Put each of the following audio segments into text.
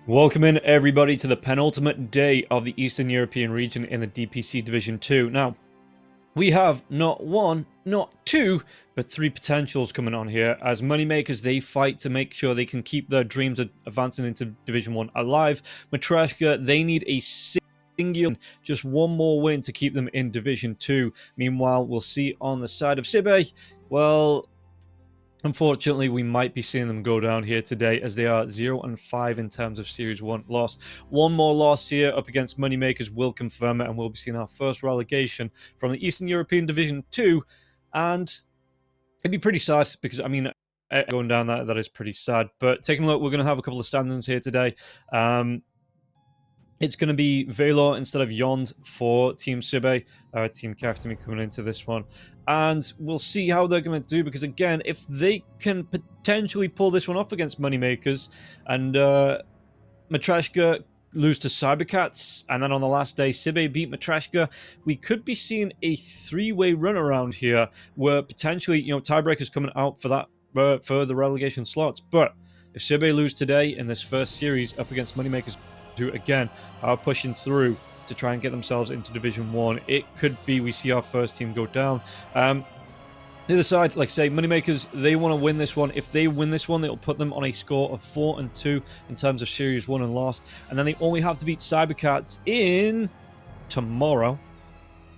Welcome in everybody to the penultimate day of the Eastern European region in the DPC Division 2. Now, we have not one, not two, but three potentials coming on here as MoneyMakers, they fight to make sure they can keep their dreams of advancing into Division 1 alive. Matryoshka, they need a singular, just one more win to keep them in Division 2. Meanwhile, we'll see on the side of Sibe, well, unfortunately, we might be seeing them go down here today as they are 0-5 in terms of Series 1 loss. One more loss here up against MoneyMakers will confirm it, and we'll be seeing our first relegation from the Eastern European Division 2. And it'd be pretty sad because, I mean, going down that is pretty sad. But taking a look, we're going to have a couple of stand-ins here today. It's going to be Velo instead of Yond for Team Sibe, Team Kefteme coming into this one. And we'll see how they're going to do, because again, if they can potentially pull this one off against MoneyMakers and Matryoshka lose to Cybercats, and then on the last day Sibe beat Matryoshka, we could be seeing a three-way run around here where potentially, you know, tiebreakers coming out for that for the relegation slots. But if Sibe lose today in this first series up against MoneyMakers, who again are pushing through to try and get themselves into Division 1, it could be we see our first team go down. The other side, like I say, MoneyMakers, they want to win this one. If they win this one, it'll put them on a score of 4-2 in terms of Series 1 and lost. And then they only have to beat Cybercats in tomorrow.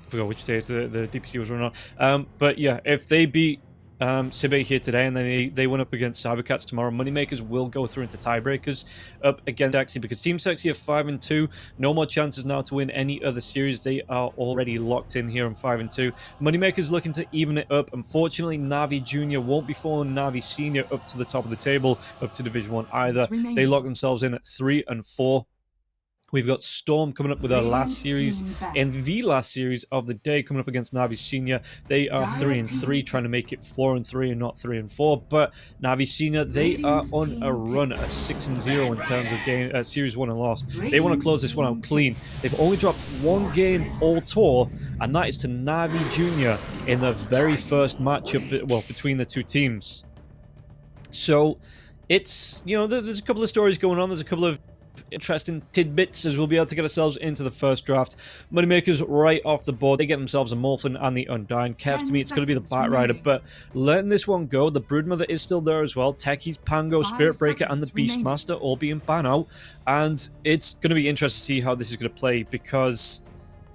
I forgot which day the DPC was running on. But yeah, if they beat Sibe here today and then they went up against Cybercats tomorrow, MoneyMakers will go through into tiebreakers up against Sexy, because Team Sexy are 5-2. No more chances now to win any other series. They are already locked in here on 5-2. MoneyMakers looking to even it up. Unfortunately, Navi Junior won't be following Navi Senior up to the top of the table, up to Division 1 either. They lock themselves in at 3-4. We've got Storm coming up with our last series, in the last series of the day, coming up against Navi Senior. They are 3-3, trying to make it 4-3 and not 3-4. But Navi Senior, they are on a run at 6-0 in terms of game series 1 and lost. They want to close this one out clean. They've only dropped one game all tour, and that is to Navi Junior in the very first matchup, well, between the two teams. So it's, you know, there's a couple of stories going on. There's a couple of interesting tidbits as we'll be able to get ourselves into the first draft. MoneyMakers right off the board, they get themselves a Morphlin and the Undying. Kefteme, it's going to be the Bat Rider, but letting this one go, the Broodmother is still there as well. Techies, Pango, Spirit Breaker, and the Beastmaster all being banned out, and it's going to be interesting to see how this is going to play, because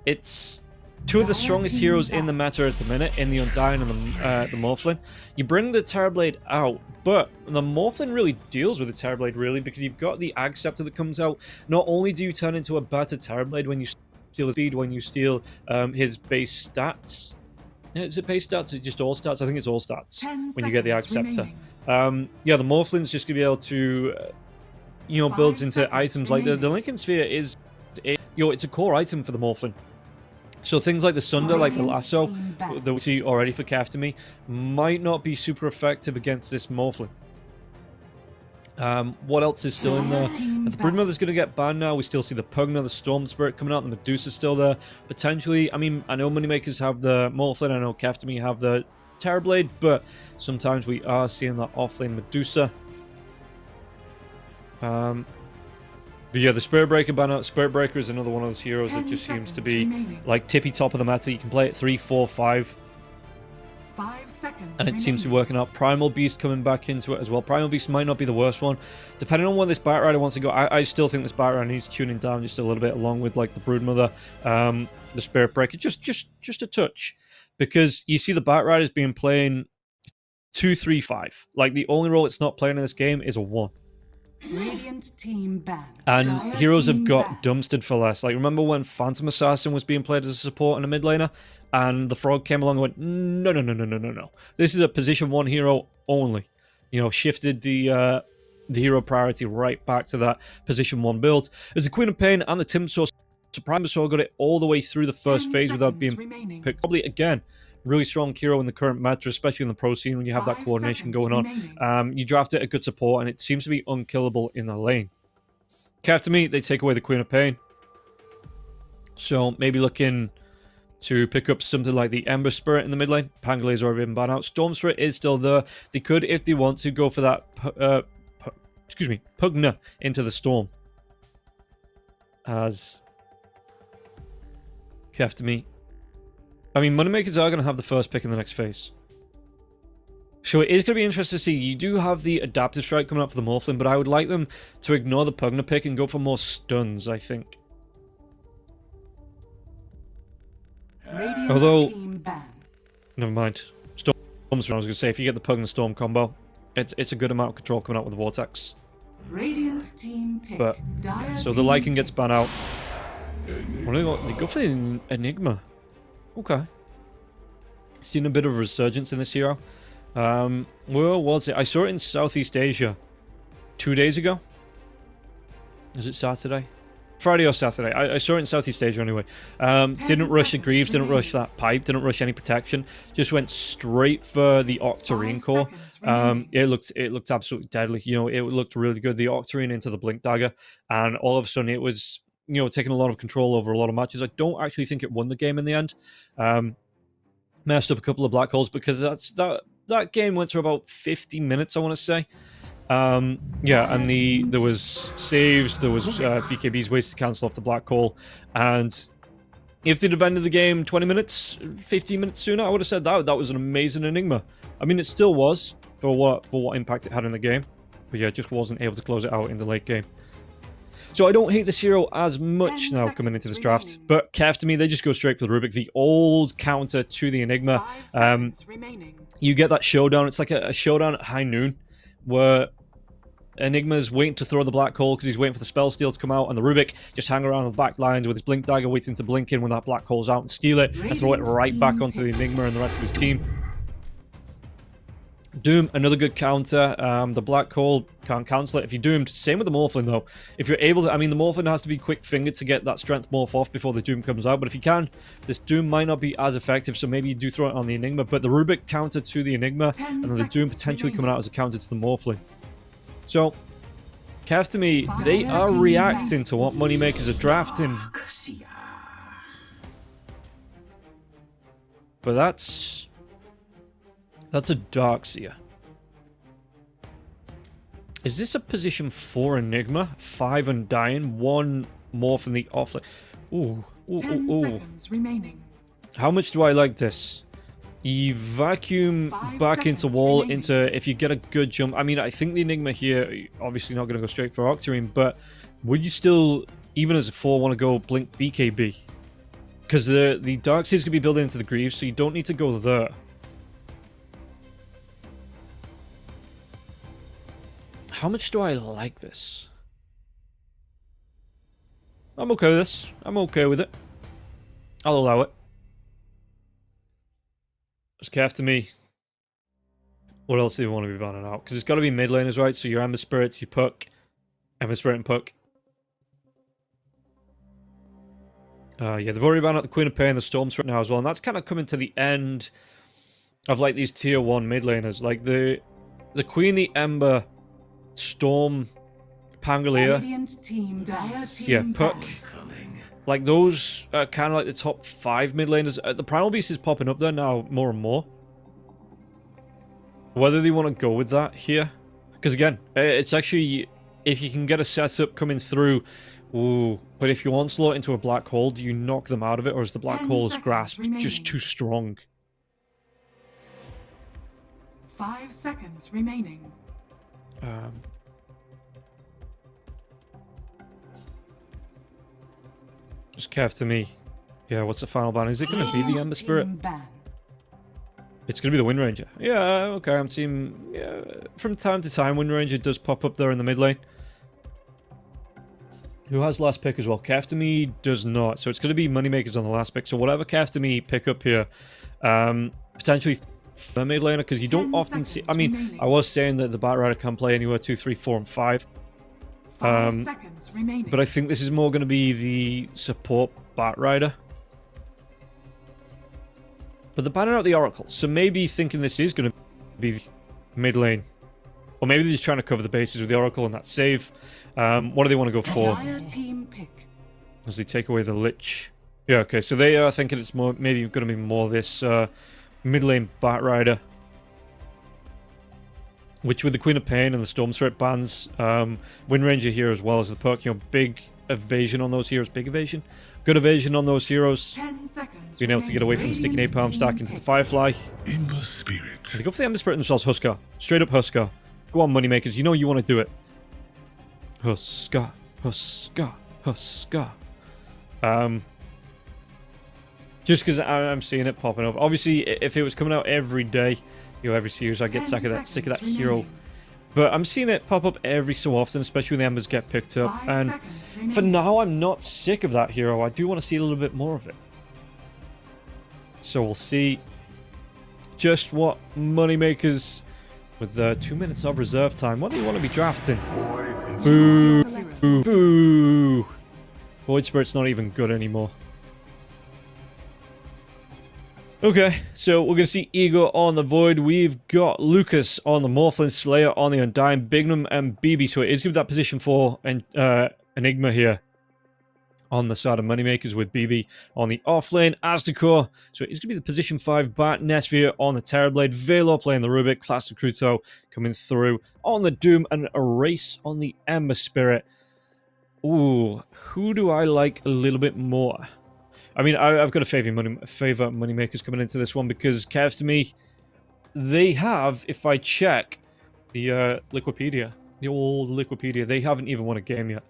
it's two of the strongest heroes in the meta at the minute, in the Undying and the Morphlin. You bring the Terrorblade out, but the Morphlin really deals with the Terrorblade, really, because you've got the Ag Scepter that comes out. Not only do you turn into a better Terrorblade when you steal his speed, when you steal his base stats. Is it base stats or just all stats? I think it's all stats when you get the Ag Scepter. Yeah, the Morphlin's just going to be able to, you know, builds into items like the Lincoln Sphere is, it's a core item for the Morphlin. So things like the Sunder, like the Lasso, that we see already for Kefteme, might not be super effective against this Morphlin. What else is still in there? The Broodmother's going to get banned now. We still see the Pugna, the Storm Spirit coming out, the Medusa's still there. Potentially, I mean, I know MoneyMakers have the Morphlin, I know Kefteme have the Terrorblade, but sometimes we are seeing that offlane Medusa. But yeah, the Spirit Breaker banner. Spirit Breaker is another one of those heroes that just seems to be like tippy top of the meta. You can play it 3, 4, 5. 5 seconds and it seems to be working out. Primal Beast coming back into it as well. Primal Beast might not be the worst one, depending on where this Bat Rider wants to go. I still think this Bat Rider needs tuning down just a little bit, along with like the Broodmother, the Spirit Breaker, just a touch, because you see the Bat Riders being playing 2, 3, 5. Like the only role it's not playing in this game is a 1. Radiant team ban. And heroes have got dumpstered for less. Like, remember when Phantom Assassin was being played as a support and a mid laner, and the Frog came along and went, no. This is a position 1 hero only. You know, shifted the hero priority right back to that position 1 build. As the Queen of Pain and the Timsaw, Timsaw got it all the way through the first phase without being picked. Probably, again, really strong hero in the current meta, especially in the pro scene when you have that coordination going on. You draft it a good support, and it seems to be unkillable in the lane. Kefteme, they take away the Queen of Pain. So maybe looking to pick up something like the Ember Spirit in the mid lane. Pangoli's already been banned out. Storm Spirit is still there. They could, if they want to, go for that Pugna into the Storm. has kefteme. I mean, Moneymakers are going to have the first pick in the next phase. So it is going to be interesting to see. You do have the Adaptive Strike coming up for the Morphling, but I would like them to ignore the Pugna pick and go for more stuns, I think. Radiant Although, team ban. never mind. Storms, I was going to say, if you get the Pugna Storm combo, it's a good amount of control coming out with the Vortex. Radiant team pick. But, Dire so the team Lycan gets pick. banned out. What do they go? They go for the Enigma. Okay. Seen a bit of a resurgence in this hero. Where was it? I saw it in Southeast Asia 2 days ago. Is it Saturday? Friday or Saturday. I saw it in Southeast Asia anyway. Didn't rush the Greaves, didn't rush that pipe, didn't rush any protection. Just went straight for the Octarine core. It looked absolutely deadly. You know, it looked really good. The Octarine into the Blink Dagger, and all of a sudden it was, you know, taking a lot of control over a lot of matches. I don't actually think it won the game in the end. Messed up a couple of black holes because that game went for about 50 minutes, I want to say. Yeah, and there was saves, there was BKBs ways to cancel off the black hole, and if they'd have ended the game 20 minutes, 15 minutes sooner, I would have said that was an amazing Enigma. I mean, it still was for what impact it had in the game, but yeah, just wasn't able to close it out in the late game. So I don't hate this hero as much now coming into this draft, but kefteme, they just go straight for the Rubik, the old counter to the Enigma. You get that showdown. It's like a showdown at high noon, where Enigma's waiting to throw the black hole because he's waiting for the spell steal to come out, and the Rubik just hang around on the back lines with his Blink Dagger waiting to blink in when that black hole's out and steal it and throw it right back onto the Enigma and the rest of his team. Doom, another good counter. The black hole can't cancel it if you doomed. Same with the Morphling though. If you're able to, I mean, the Morphling has to be quick fingered to get that strength morph off before the Doom comes out, but if you can, this Doom might not be as effective, so maybe you do throw it on the Enigma, but the Rubik counter to the Enigma, and then the Doom potentially coming out as a counter to the Morphling. So, kefteme, they are reacting to what Moneymakers are drafting. But that's a Darkseer. Is this a position 4 Enigma? 5 Undying, 1 more from the offlane. Ooh, ooh, 10 ooh, ooh. seconds remaining. How much do I like this? You vacuum 5 back into seconds wall, remaining. into, if you get a good jump. I mean, I think the Enigma here, obviously not going to go straight for Octarine, but would you still, even as a 4, want to go Blink BKB? Because the Darkseer's going to be building into the Greaves, so you don't need to go there. How much do I like this? I'm okay with this. I'm okay with it. I'll allow it. Just kefteme. What else do you want to be banning out? Because it's got to be mid laners, right? So your Ember Spirits, your Puck. Ember Spirit and Puck. Yeah, they've already banned out the Queen of Pain and the Storm Spirit now as well. And that's kind of coming to the end of like these tier 1 mid laners. Like the Queen, the Ember, Storm, Pangolier, yeah, Puck. Like those are kind of like the top 5 mid laners. The Primal Beast is popping up there now more and more. Whether they want to go with that here, because again, it's actually, if you can get a setup coming through, ooh. But if you onslaught into a black hole, do you knock them out of it, or is the black hole's grasp just too strong? 5 seconds remaining. Just kefteme. Yeah, what's the final ban? Is it going to be the Ember Spirit? It's going to be the Wind Ranger. Yeah, okay, I'm team... Yeah, from time to time, Wind Ranger does pop up there in the mid lane. Who has last pick as well? Kefteme does not. So it's going to be Moneymakers on the last pick. So whatever kefteme pick up here, potentially for mid laner, because you don't often see... I mean, remaining. I was saying that the Batrider can play anywhere 2, 3, 4, and 5. 5 seconds remaining. But I think this is more going to be the support Batrider. But they're banning out the Oracle, so maybe thinking this is going to be mid lane. Or maybe they're just trying to cover the bases with the Oracle and that save. What do they want to go for? As they take away the Lich. Yeah, okay, so they are thinking it's more, maybe going to be more this mid lane Batrider. Which with the Queen of Pain and the Storm Spirit bans, Wind Ranger here as well as the perk, you know, big evasion on those heroes. Big evasion? Good evasion on those heroes. 10 seconds. Being able to get away from the sticky napalm stack into the Firefly. Ember Spirit. They go for the Ember Spirit themselves. Huskar. Straight up Huskar. Go on, Moneymakers. You know you want to do it. Huskar. Huskar. Huskar. Just because I'm seeing it popping up. Obviously, if it was coming out every day, you know, every series, I'd get sick of that hero. But I'm seeing it pop up every so often, especially when the embers get picked up. And for now, I'm not sick of that hero. I do want to see a little bit more of it. So we'll see just what Moneymakers, with 2 minutes of reserve time, what do you want to be drafting? Boo! Boo! Boo! Void Spirit's not even good anymore. Okay, so we're going to see Ego on the Void. We've got Lucas on the Morphlin, Slayer on the Undying, Bignum and BB. So it is going to be that position for Enigma here on the side of Moneymakers, with BB on the offlane. Aztekor, so it's going to be the position 5 Bat, Nesvia on the Terrorblade, Valor playing the Rubik, Classic Cruto coming through on the Doom, and Erase on the Ember Spirit. Ooh, who do I like a little bit more? I mean, I've got a favor Moneymakers coming into this one, because kefteme, they have, if I check the Liquipedia, the old Liquipedia, they haven't even won a game yet.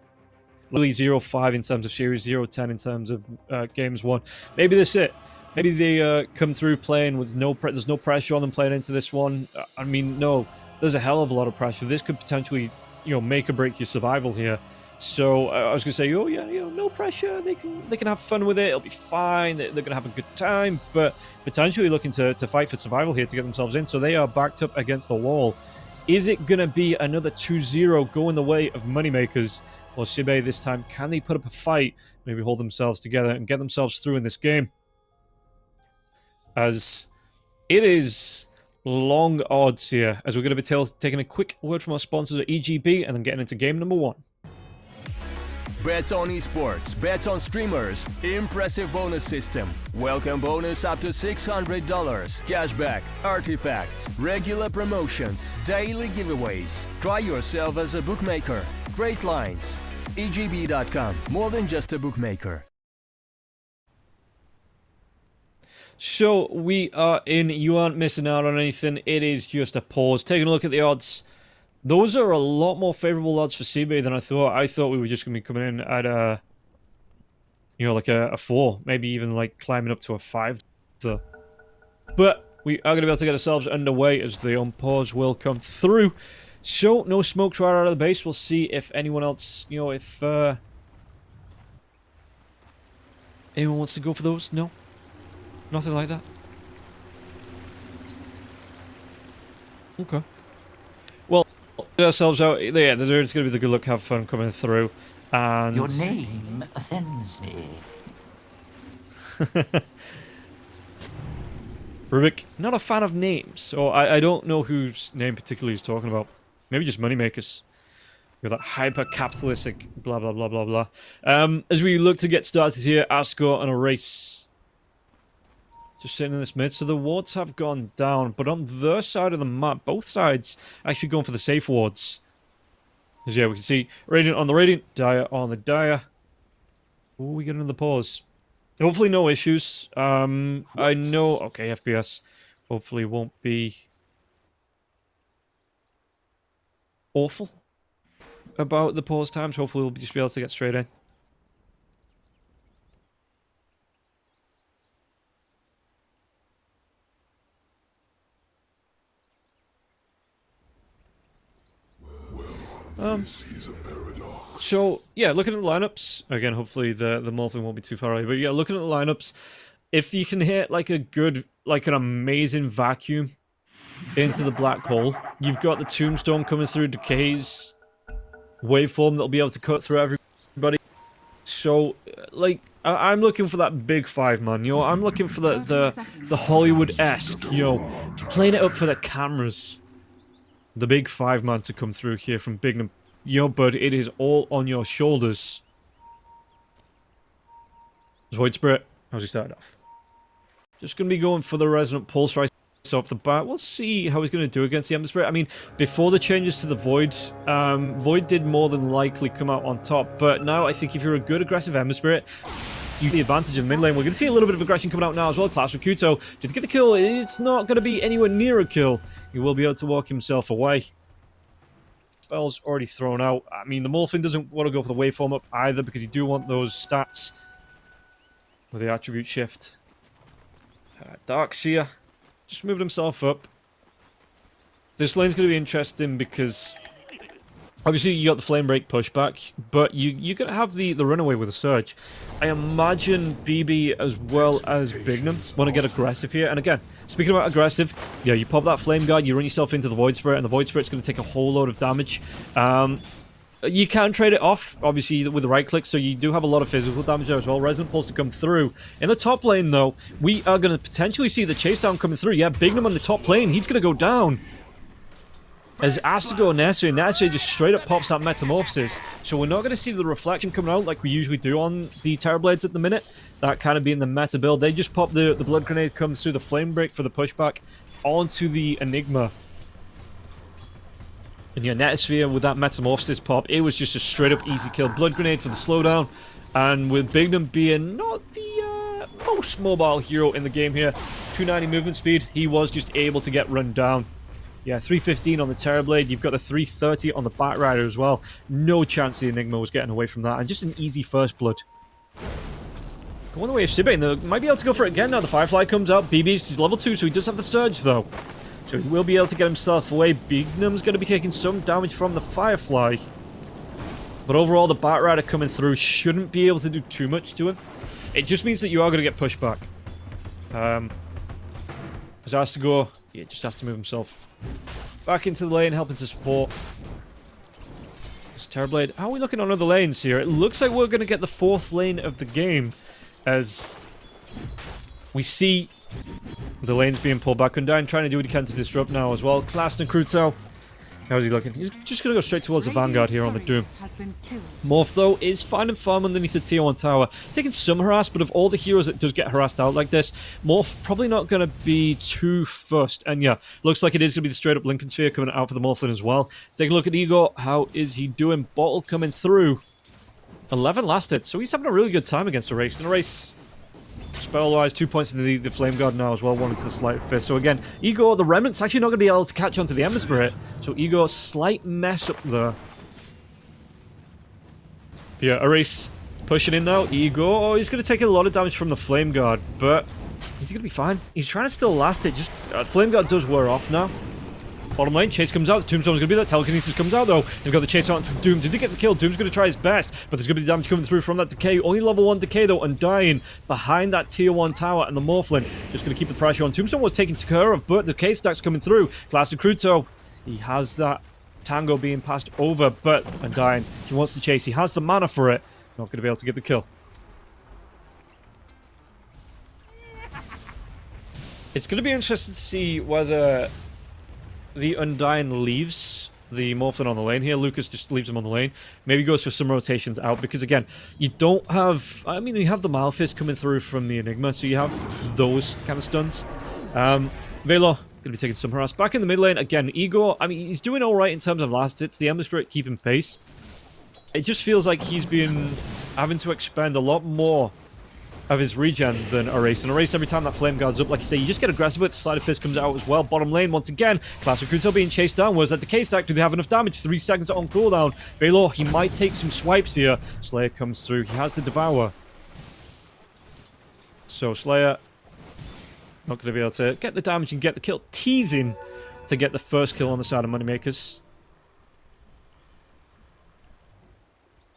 Literally 0-5 in terms of series, 0-10 in terms of games won. Maybe that's it. Maybe they come through playing with there's no pressure on them playing into this one. I mean, no, there's a hell of a lot of pressure. This could potentially, you know, make or break your survival here. So I was going to say, oh yeah, you know, no pressure. They can have fun with it. It'll be fine. They're going to have a good time. But potentially looking to fight for survival here to get themselves in. So they are backed up against the wall. Is it going to be another 2-0 going the way of Moneymakers? Or Sibe this time? Can they put up a fight? Maybe hold themselves together and get themselves through in this game? As it is long odds here. As we're going to be taking a quick word from our sponsors at EGB and then getting into game number 1. Bets on esports, bets on streamers, impressive bonus system, welcome bonus up to $600, cashback, artifacts, regular promotions, daily giveaways. Try yourself as a bookmaker. Great lines. EGB.com, more than just a bookmaker. So we are in. You aren't missing out on anything. It is just a pause. Taking a look at the odds. Those are a lot more favorable odds for CB than I thought. I thought we were just going to be coming in at a, you know, like a 4, maybe even like climbing up to a 5. So, but we are going to be able to get ourselves underway as the unpause will come through. So no smokes right out of the base. We'll see if anyone else, you know, if anyone wants to go for those. No, nothing like that. Okay. Well, get ourselves out. Yeah, there's going to be the good luck, have fun coming through. And your name offends me. Rubik, not a fan of names, so I don't know whose name particularly he's talking about. Maybe just Moneymakers. You're that hyper-capitalistic blah blah blah blah blah. As we look to get started here, Ascor and Erase. Just sitting in this mid, so the wards have gone down, but on their side of the map, both sides actually going for the safe wards. As yeah, we can see Radiant on the Radiant, Dire on the Dire. Oh, we get another pause. Hopefully no issues. I know, okay, FPS hopefully won't be awful about the pause times. Hopefully we'll just be able to get straight in. So, yeah, looking at the lineups, again, hopefully the Morphling won't be too far away, but yeah, looking at the lineups, if you can hit like a good, like an amazing vacuum into the black hole, you've got the Tombstone coming through Decay's waveform that'll be able to cut through everybody. So, like, I'm looking for that big 5 man, you know, I'm looking for the Hollywood-esque, you know, playing it up for the cameras. The big 5 man to come through here from Bignum. You know, bud, it is all on your shoulders. Void Spirit, how's he started off? Just going to be going for the Resonant Pulse right So off the bat, we'll see how he's going to do against the Ember Spirit. I mean, before the changes to the Void, Void did more than likely come out on top. But now I think if you're a good aggressive Ember Spirit, you have the advantage in the mid lane. We're going to see a little bit of aggression coming out now as well. Clash with Kuto. Did he get the kill? It's not going to be anywhere near a kill. He will be able to walk himself away. Spell's already thrown out. I mean, the Morphin doesn't want to go for the waveform up either because you do want those stats with the attribute shift. Darkseer just moved himself up. This lane's going to be interesting because obviously you got the flame break pushback, but you're going to have the runaway with a surge. I imagine BB as well as Bignum want to get aggressive here. And again, speaking about aggressive, yeah, you pop that flame guard, you run yourself into the Void Spirit, and the Void Spirit's going to take a whole load of damage. You can trade it off, obviously, with the right click, so you do have a lot of physical damage there as well. Resonant Pulse to come through. In the top lane, though, we are going to potentially see the chase down coming through. Yeah, Bignum on the top lane, he's going to go down. As Astigo and Nessie just straight up pops that Metamorphosis. So we're not going to see the reflection coming out like we usually do on the Terrorblades at the minute. That kind of being the meta build. They just pop the Blood Grenade, comes through the Flame Break for the pushback onto the Enigma. And yeah, Netosphere with that Metamorphosis pop, it was just a straight up easy kill. Blood Grenade for the slowdown. And with Bignum being not the most mobile hero in the game here, 290 movement speed, he was just able to get run down. Yeah, 315 on the Terrorblade. You've got the 330 on the Batrider as well. No chance the Enigma was getting away from that. And just an easy first blood. Going the way of Sibane, they might be able to go for it again now. The Firefly comes out. BB's level 2, so he does have the Surge, though. So he will be able to get himself away. Bignum's going to be taking some damage from the Firefly. But overall, the Batrider coming through shouldn't be able to do too much to him. It just means that you are going to get pushed back. As has to go, yeah, just has to move himself back into the lane, helping to support. This Terrorblade. How are we looking on other lanes here? It looks like we're going to get the 4th lane of the game as we see the lanes being pulled back. Undyne trying to do what he can to disrupt now as well. Class and Kruto. How's he looking? He's just going to go straight towards the Vanguard here on the Doom. Morph, though, is finding farm underneath the tier 1 tower. Taking some harass, but of all the heroes that does get harassed out like this, Morph probably not going to be too fussed. And yeah, looks like it is going to be the straight-up Lincoln Sphere coming out for the Morphlin as well. Take a look at Igor. How is he doing? Bottle coming through. 11 lasted, so he's having a really good time against Erase. And Erase, spell-wise, 2 points into the Flame Guard now as well, 1 into the Slight Fist. So again, Igor, the Remnant's actually not going to be able to catch onto the Ember Spirit. So Igor, slight mess up there. Yeah, Erase pushing in now. Igor, oh, he's going to take a lot of damage from the Flame Guard, but is he going to be fine? He's trying to still last it. Just Flame Guard does wear off now. Bottom lane, Chase comes out. Tombstone's going to be there. Telekinesis comes out, though. They've got the Chase out to Doom. Did they get the kill? Doom's going to try his best, but there's going to be damage coming through from that Decay. Only level 1 Decay, though, Undying behind that tier 1 tower, and the Morphlin just going to keep the pressure on. Tombstone was taken care of, but the Decay stack's coming through. Classic Kruto, he has that Tango being passed over, but Undying, he wants to chase. He has the mana for it. Not going to be able to get the kill. It's going to be interesting to see whether the Undying leaves the Morphlin on the lane here. Lucas just leaves him on the lane. Maybe goes for some rotations out, because again, you don't have... I mean, you have the Malphite coming through from the Enigma, so you have those kind of stuns. Velo, going to be taking some harass. Back in the mid lane, again, Igor, I mean, he's doing alright in terms of last hits. The Ember Spirit keeping pace. It just feels like he's been having to expend a lot more of his regen than Erase. And Erase, every time that Flame Guard's up, like you say, you just get aggressive with it. Slider Fist comes out as well. Bottom lane, once again, Classic Crusoe being chased down. Where's that Decay stack? Do they have enough damage? 3 seconds on cooldown. Velo, he might take some swipes here. Slayer comes through. He has the Devour. So Slayer, not going to be able to get the damage and get the kill. Teasing to get the first kill on the side of Moneymakers.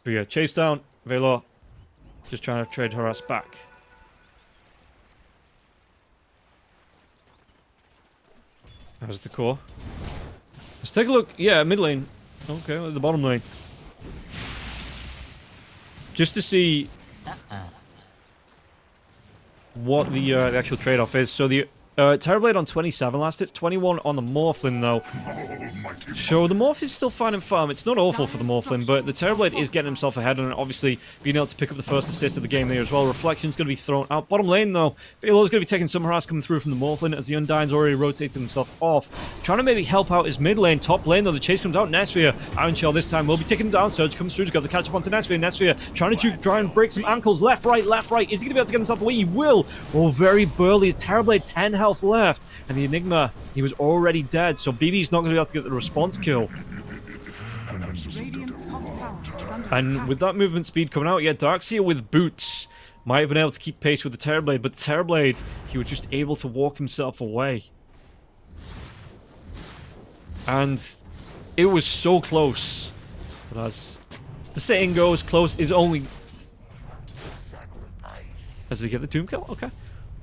But yeah, chase down. Velo, just trying to trade harass back. How's the core? Let's take a look. Yeah, mid lane. Okay, the bottom lane. Just to see what the actual trade-off is. So the Terrorblade on 27 last hits, 21 on the Morphlin though. So the Morph is still fine and firm. It's not awful for the Morphlin, but the Terrorblade is getting himself ahead and obviously being able to pick up the first assist of the game there as well. Reflection's going to be thrown out. Bottom lane though, Velo's going to be taking some harass coming through from the Morphlin as the Undyne's already rotated himself off. Trying to maybe help out his mid lane. Top lane though, the chase comes out. Nesphere, Iron Shell this time will be taking him down. Surge comes through to go to catch up onto Nesphere. Nesphere trying to try and break some ankles. Left, right, left, right. Is he going to be able to get himself away? He will. Oh, very burly. Terrorblade, 10 health left. And the Enigma, he was already dead, so BB's not going to be able to get the response kill. Radiant's top tower is under And attack. with that movement speed coming out, yeah, Darkseer with boots might have been able to keep pace with the Terrorblade, but the Terrorblade, he was just able to walk himself away. And it was so close. But as the saying goes, close is only... As they get the Doom kill? Okay.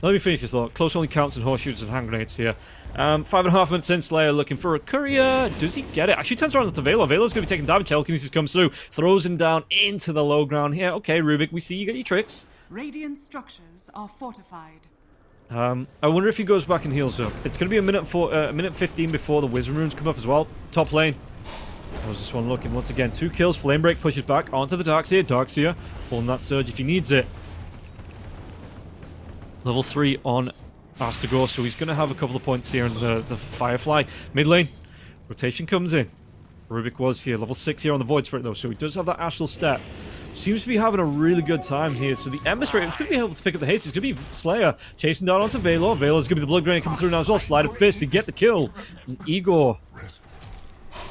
Let me finish this thought. Close only counts in horseshoes and hand grenades here. 5.5 minutes in, Slayer looking for a courier. Does he get it? Actually turns around to Velo. Velo's going to be taking damage. Telekinesis comes through. Throws him down into the low ground here. Okay, Rubik, we see you got your tricks. Radiant structures are fortified. I wonder if he goes back and heals up. It's going to be a minute 15 before the Wisdom Runes come up as well. Top lane. How's this one looking? Once again, 2 kills. Flame Break pushes back onto the Darkseer. Darkseer pulling that surge if he needs it. Level 3 on Astegore, so he's going to have a couple of points here in the Firefly. Mid lane, rotation comes in. Rubik was here, level 6 here on the Void Spirit though, so he does have that Astral Step. Seems to be having a really good time here. So the Ember Spirit is going to be able to pick up the haste. It's going to be Slayer chasing down onto Velo. Velo's going to be the Blood Grenade coming through now as well. Slide of Fist to get the kill. And Igor,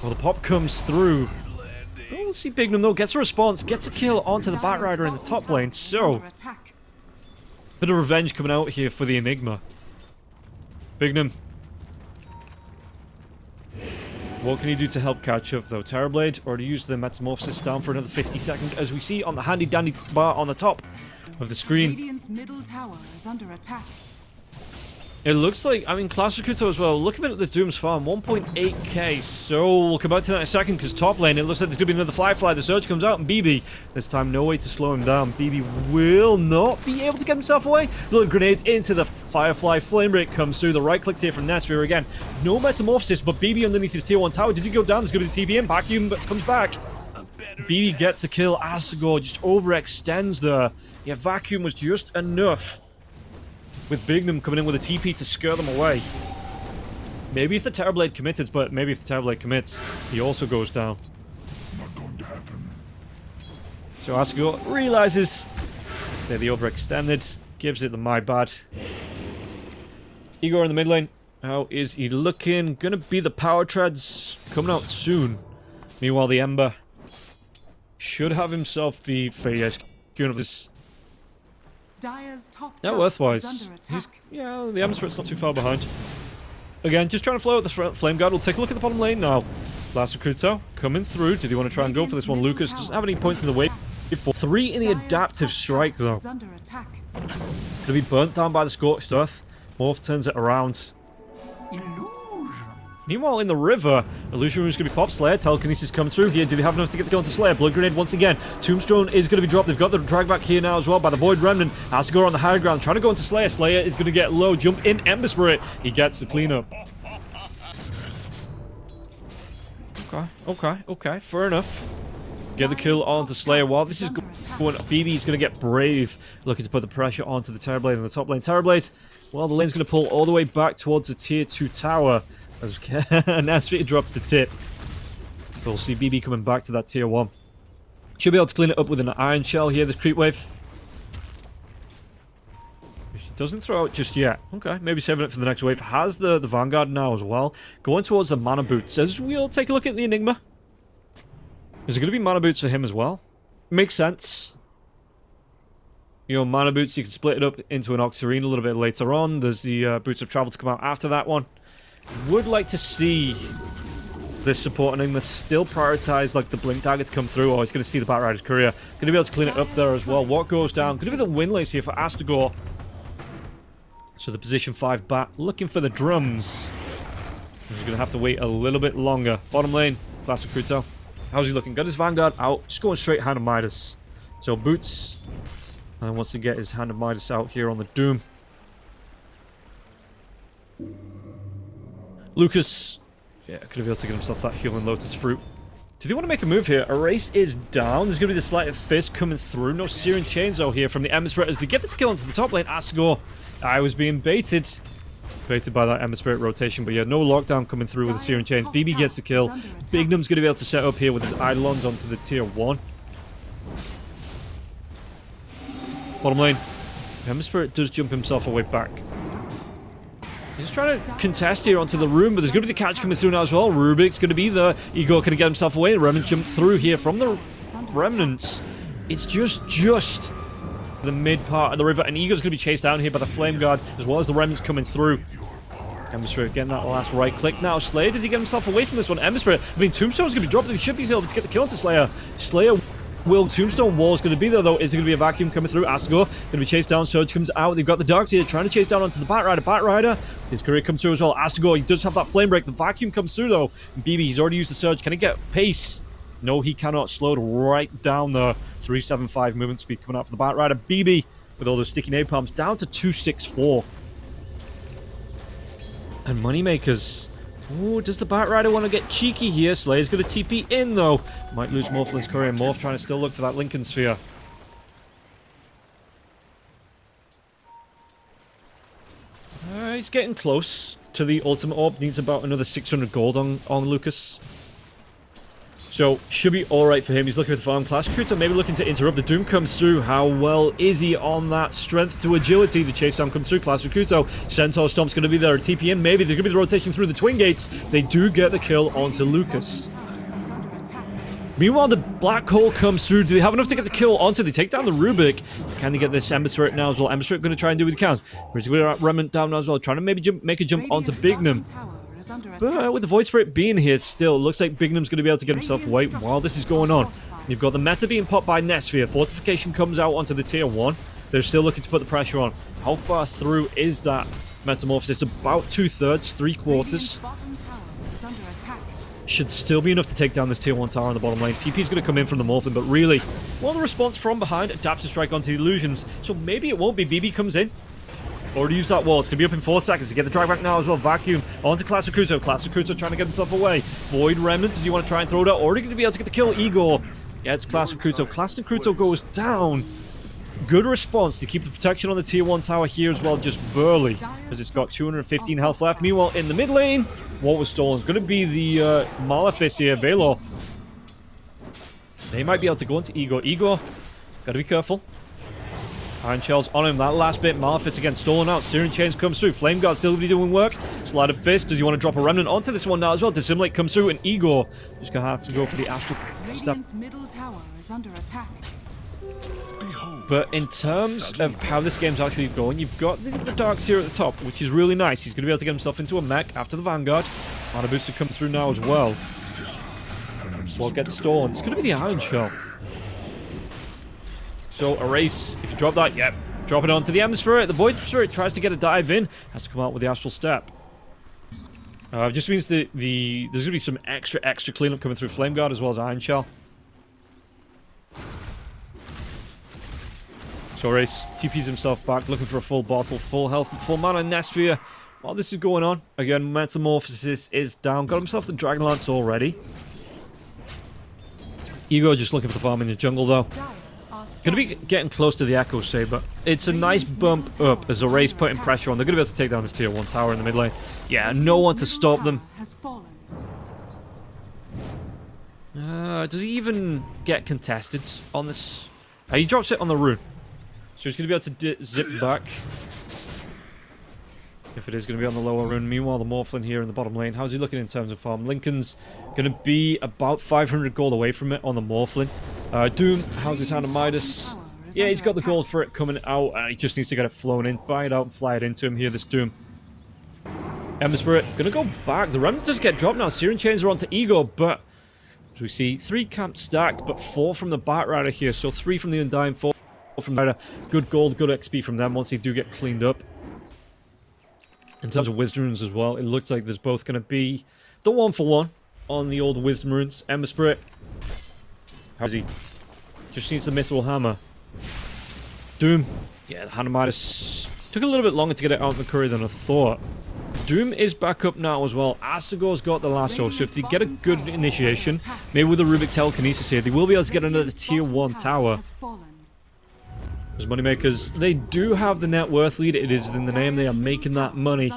well, the pop comes through. Oh, we'll see Bignum though, gets a response, gets a kill onto the Batrider in the top lane. So... Under attack. bit of revenge coming out here for the Enigma. Bignum. What can he do to help catch up though? Terrorblade already used the Metamorphosis down for another 50 seconds as we see on the handy dandy bar on the top of the screen. Radiant's middle tower is under attack. It looks like, I mean, Clash Rakuto as well, looking at the Doom's farm, 1.8k, so we'll come back to that in a second, because top lane, it looks like there's going to be another Firefly, the Surge comes out, and BB, this time no way to slow him down. BB will not be able to get himself away. Blood Grenade into the Firefly, Flame Break comes through, the right clicks here from Nesphere again. No Metamorphosis, but BB underneath his tier 1 tower, does he go down? There's going to be the TBM, Vacuum comes back. BB gets the kill, Astegore just overextends there. Yeah, Vacuum was just enough. With Bignum coming in with a TP to scare them away. Maybe if the Terrorblade committed, but maybe if the Terrorblade commits, he also goes down. Not going to happen. So Astegore realizes, say the overextended, gives it the my bad. Igor in the mid lane, how is he looking? Gonna be the power treads coming out soon. Meanwhile, the Ember should have himself the Fayez of this. Dire's top Yeah, tower is worthwise. under attack. Yeah, the Ember Spirit's not too far behind. Again, just trying to flow out the Flame Guard. We'll take a look at the bottom lane now. Last Recruito coming through. Did he want to try and go for this one? Lucas doesn't have any points in the way. 3 in the Dire's adaptive top strike tower though. is under attack. Gonna be burnt down by the Scorched Earth. Morph turns it around. Illusion. Meanwhile, in the river, Illusion Room's going to be popped. Slayer, Telekinesis coming through here. Do they have enough to get the kill onto Slayer? Blood Grenade once again. Tombstone is going to be dropped. They've got the drag back here now as well by the Void Remnant. Has to go on the higher ground, trying to go into Slayer. Slayer is going to get low. Jump in Ember Spirit. He gets the cleanup. Okay. Fair enough. Get the kill onto Slayer. While this is going, BB's going to get brave, looking to put the pressure onto the Terrorblade in the top lane. Terrorblade, well, the lane's going to pull all the way back towards the tier 2 tower. As Nesphere drops the tip. So we'll see BB coming back to that tier 1. Should be able to clean it up with an Iron Shell here, this creep wave. She doesn't throw out just yet. Okay, maybe saving it for the next wave. Has the Vanguard now as well. Going towards the Mana Boots. As we'll take a look at the Enigma. Is there going to be Mana Boots for him as well? Makes sense. You know, Mana Boots, you can split it up into an Octarine a little bit later on. There's the Boots of Travel to come out after that one. Would like to see this support Enigma still prioritize like the Blink Dagger to come through. Oh, he's going to see the Batrider's Courier. Going to be able to clean it up there as well. What goes down? Going to be the Windlace here for Astegore. So the position 5 Bat looking for the drums. He's going to have to wait a little bit longer. Bottom lane, Class Recruito. How's he looking? Got his Vanguard out. Just going straight Hand of Midas. So Boots and wants to get his Hand of Midas out here on the Doom. Lucas, yeah, could have been able to get himself that healing Lotus Fruit. Do they want to make a move here? Erase is down. There's going to be the Sleight of Fist coming through. No Searing Chainsaw here from the Ember Spirit as they get this kill into the top lane. Asgore, I was being baited. Baited by that Ember Spirit rotation, but yeah, no lockdown coming through with the Searing Chains. BB gets the kill. Bignum's going to be able to set up here with his Eidolons onto the tier 1. Bottom lane. Ember Spirit does jump himself away back. He's trying to contest here onto the room, but there's going to be the catch coming through now as well. Rubik's going to be there. Igor can get himself away. Remnant jump through here from the Remnants. It's just the mid part of the river, and Igor's going to be chased down here by the Flame Guard, as well as the Remnants coming through. Ember Spirit getting that last right click now. Slayer, does he get himself away from this one? Ember Spirit, I mean, Tombstone's going to be dropped. He should be able to get the kill into Slayer. Slayer will. Tombstone Wall's going to be there, though. Is there going to be a vacuum coming through? Asgore going to be chased down. Surge comes out. They've got the Darks here trying to chase down onto the Batrider. Batrider, his career comes through as well. Asgore, he does have that flame break. The vacuum comes through, though. BB, he's already used the Surge. Can he get pace? No, he cannot. Slowed right down the 375 movement speed coming out for the Batrider. BB, with all those sticky napalms, down to 264. And Moneymakers. Ooh, does the Batrider want to get cheeky here? Slayer's going to TP in, though. Might lose Morphlin's courier. Morph trying to still look for that Lincoln Sphere. He's getting close to the Ultimate Orb. Needs about another 600 gold on Lucas. So, should be alright for him. He's looking for the farm. Clash Recruiter maybe looking to interrupt. The Doom comes through. How well is he on that strength to agility? The chase down comes through. Clash Recruiter. Centaur Stomp's going to be there. A TP in, maybe. There's going to be the rotation through the Twin Gates. They do get the kill onto Lucas. Meanwhile, the Black Hole comes through. Do they have enough to get the kill onto? They take down the Rubik. Can they get this Ember Spirit now as well? Ember Spirit going to try and do what he can. He's going to Remnant down now as well. Trying to maybe make a jump onto Bignum. But with the Void Spirit being here still, it looks like Bignum's going to be able to get himself away while this is going on. You've got the meta being popped by Nesphere. Fortification comes out onto the tier 1. They're still looking to put the pressure on. How far through is that Metamorphosis? About 2/3, 3/4. Should still be enough to take down this tier 1 tower on the bottom lane. TP's going to come in from the Morphin, but really, well, the response from behind adapts to strike onto the illusions. So maybe it won't be. BB comes in. Already used that wall. It's going to be up in 4 seconds. To get the drag back now as well. Vacuum onto Class Recruiter. Class Recruiter trying to get himself away. Void Remnant, does he want to try and throw it out? Already going to be able to get the kill. Igor gets Class Recruiter. Class Recruiter goes down. Good response to keep the protection on the tier 1 tower here as well. Just barely, as it's got 215 health left. Meanwhile, in the mid lane, what was stolen? It's going to be the Malefice here. Valor. They might be able to go into Igor. Igor, got to be careful. Iron Shell's on him. That last bit, Malefice again stolen out. Steering Chains comes through. Flame Guard still be doing work. Sleight of Fist. Does he want to drop a Remnant onto this one now as well? Dissimulate comes through, and Igor just going to have to go for the Astral Step. Middle tower is under attack. But in terms of how this game's actually going, you've got the Darks here at the top, which is really nice. He's going to be able to get himself into a mech after the Vanguard. Mana booster come through now as well. What gets stolen? It's going to be the Iron Shell. So, Erase, if you drop that, yep. Drop it onto the Ember Spirit. The Void Spirit tries to get a dive in. Has to come out with the Astral Step. Just means there's going to be some extra cleanup coming through Flame Guard as well as Iron Shell. So, Erase TPs himself back, looking for a full bottle, full health, full mana. Nesphere. While this is going on, again, Metamorphosis is down. Got himself the Dragon Lance already. Ego just looking for the farm in the jungle, though. Going to be getting close to the Echo Saber. It's a nice bump up as Erase putting pressure on. They're going to be able to take down this tier 1 tower in the mid lane. Yeah, no one to stop them. Does he even get contested on this? He drops it on the rune. So he's going to be able to zip back. If it is going to be on the lower rune. Meanwhile, the Morphlin here in the bottom lane. How's he looking in terms of farm? Lincoln's going to be about 500 gold away from it on the Morphlin. Doom, how's his Hand of Midas? Yeah, he's got the gold for it coming out. He just needs to get it flown in. Buy it out and fly it into him here, this Doom. Ember Spirit going to go back. The Remnants just get dropped now. Searing Chains are onto Ego, but as we see, 3 camps stacked, but 4 from the Batrider here. So 3 from the Undying, 4 from the Rider. Good gold, good XP from them once they do get cleaned up. In terms of Wisdom Runes as well, it looks like there's both going to be the 1-for-1 on the old Wisdom Runes. Ember Spirit. How's he? Just needs the Mithril Hammer. Doom. Yeah, the Hand of Midas took a little bit longer to get it out of the courier than I thought. Doom is back up now as well. Astegor's got the lasso, so if they get a good initiation, maybe with a Rubik telekinesis here, they will be able to get another tier 1 tower. As Moneymakers, they do have the net worth lead. It is in the name. They are making that money.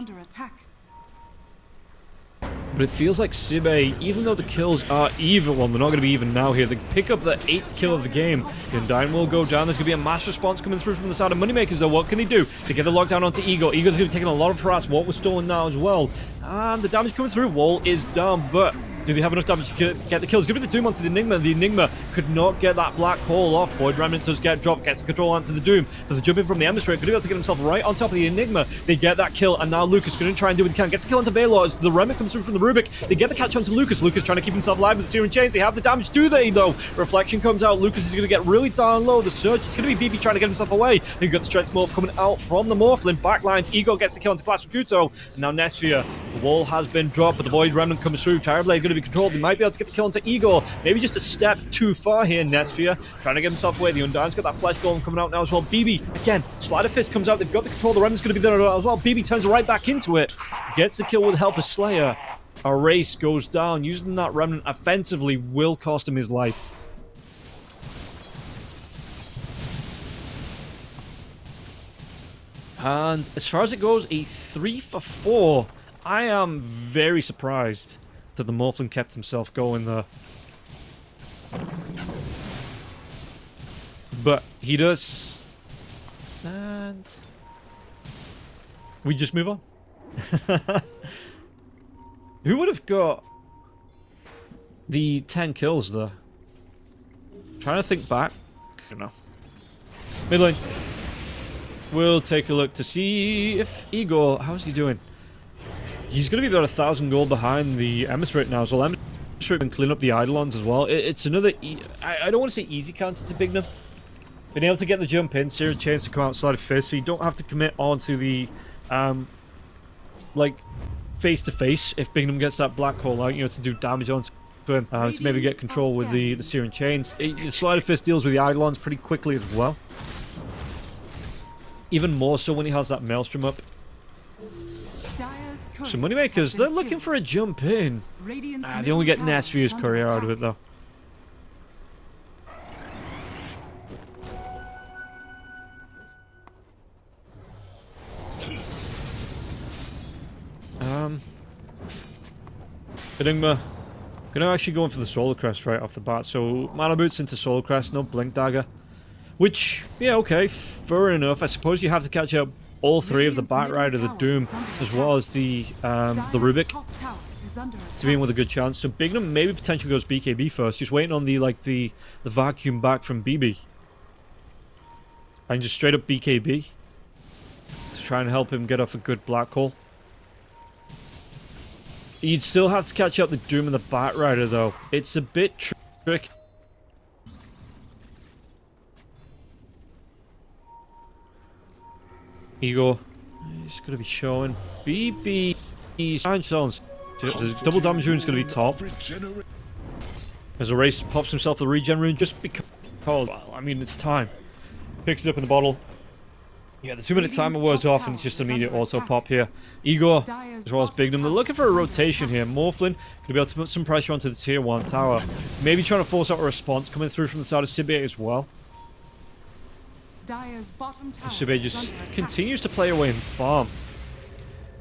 But it feels like Sibe, even though the kills are even, well, they're not going to be even now here. They pick up the 8th kill of the game. The Undying will go down. There's going to be a mass response coming through from the side of Moneymakers, though. What can they do? They get the lockdown onto Ego. Ego's going to be taking a lot of harass. What was stolen now as well. And the damage coming through. Wall is down, but do they have enough damage to get the kills? It's going to be the Doom onto the Enigma. The Enigma could not get that black hole off. Void Remnant does get dropped, gets the control onto the Doom. But the jumping from the Emissary could be able to get himself right on top of the Enigma. They get that kill, and now Lucas going to try and do what he can. Gets the kill onto Baylor as the Remnant comes through from the Rubik. They get the catch onto Lucas. Lucas trying to keep himself alive with the Searing Chains. They have the damage, do they, though? Reflection comes out. Lucas is going to get really down low. The Surge, it's going to be BB trying to get himself away. And you've got the Strength Morph coming out from the Morphlin. Backlines. Ego gets the kill onto Class Rakuto. And now Nesphere. The wall has been dropped, but the Void Remnant comes through. Tireblade going to be controlled. They might be able to get the kill onto Igor. Maybe just a step too far here. Nesphere trying to get himself away. The Undying's got that Flesh Golem coming out now as well. BB, again, Slider Fist comes out. They've got the control. The Remnant's going to be there as well. BB turns right back into it. Gets the kill with help of Slayer. A race goes down. Using that Remnant offensively will cost him his life. And as far as it goes, a 3 for 4. I am very surprised that the Morphlin kept himself going there. But he does. And we just move on. Who would have got the 10 kills there? Trying to think back. I don't know. Mid lane. We'll take a look to see if Igor, how's he doing? He's going to be about 1,000 gold behind the Emissary now, so Emissary can clean up the Eidolons as well. It's another, I don't want to say easy counter to Bignum. Being able to get the jump in, Searing Chains to come out Slider Fist, so you don't have to commit onto the, like, face-to-face if Bignum gets that black hole out, you know, to do damage onto him, to maybe get control with the Searing Chains. Slider Fist deals with the Eidolons pretty quickly as well. Even more so when he has that Maelstrom up. So Moneymakers, they're looking for a jump in. They only get Nesphere's courier out of it, though. Enigma. Gonna actually go in for the Solar Crest right off the bat. So, Mana Boots into Solar Crest, no Blink Dagger. Which, yeah, okay, fair enough. I suppose you have to catch up all 3 of the Batrider, the Doom, as well as the Rubik, to be in with a good chance. So Bignum maybe potentially goes BKB first. Just waiting on the vacuum back from BB. And just straight up BKB. To try and help him get off a good black hole. You'd still have to catch up the Doom and the Batrider, though. It's a bit tricky. Ego. He's going to be showing. BB. Double damage rune is going to be top. As a race pops himself the regen rune just because, well, I mean, it's time. Picks it up in the bottle. Yeah, the 2-minute timer wears off and it's just an immediate auto pop here. Igor, as well as Bignum, they're looking for a rotation here. Morphlin could be able to put some pressure onto the tier 1 tower. Maybe trying to force out a response coming through from the side of Sibe as well. Sibe just continues to play away and farm.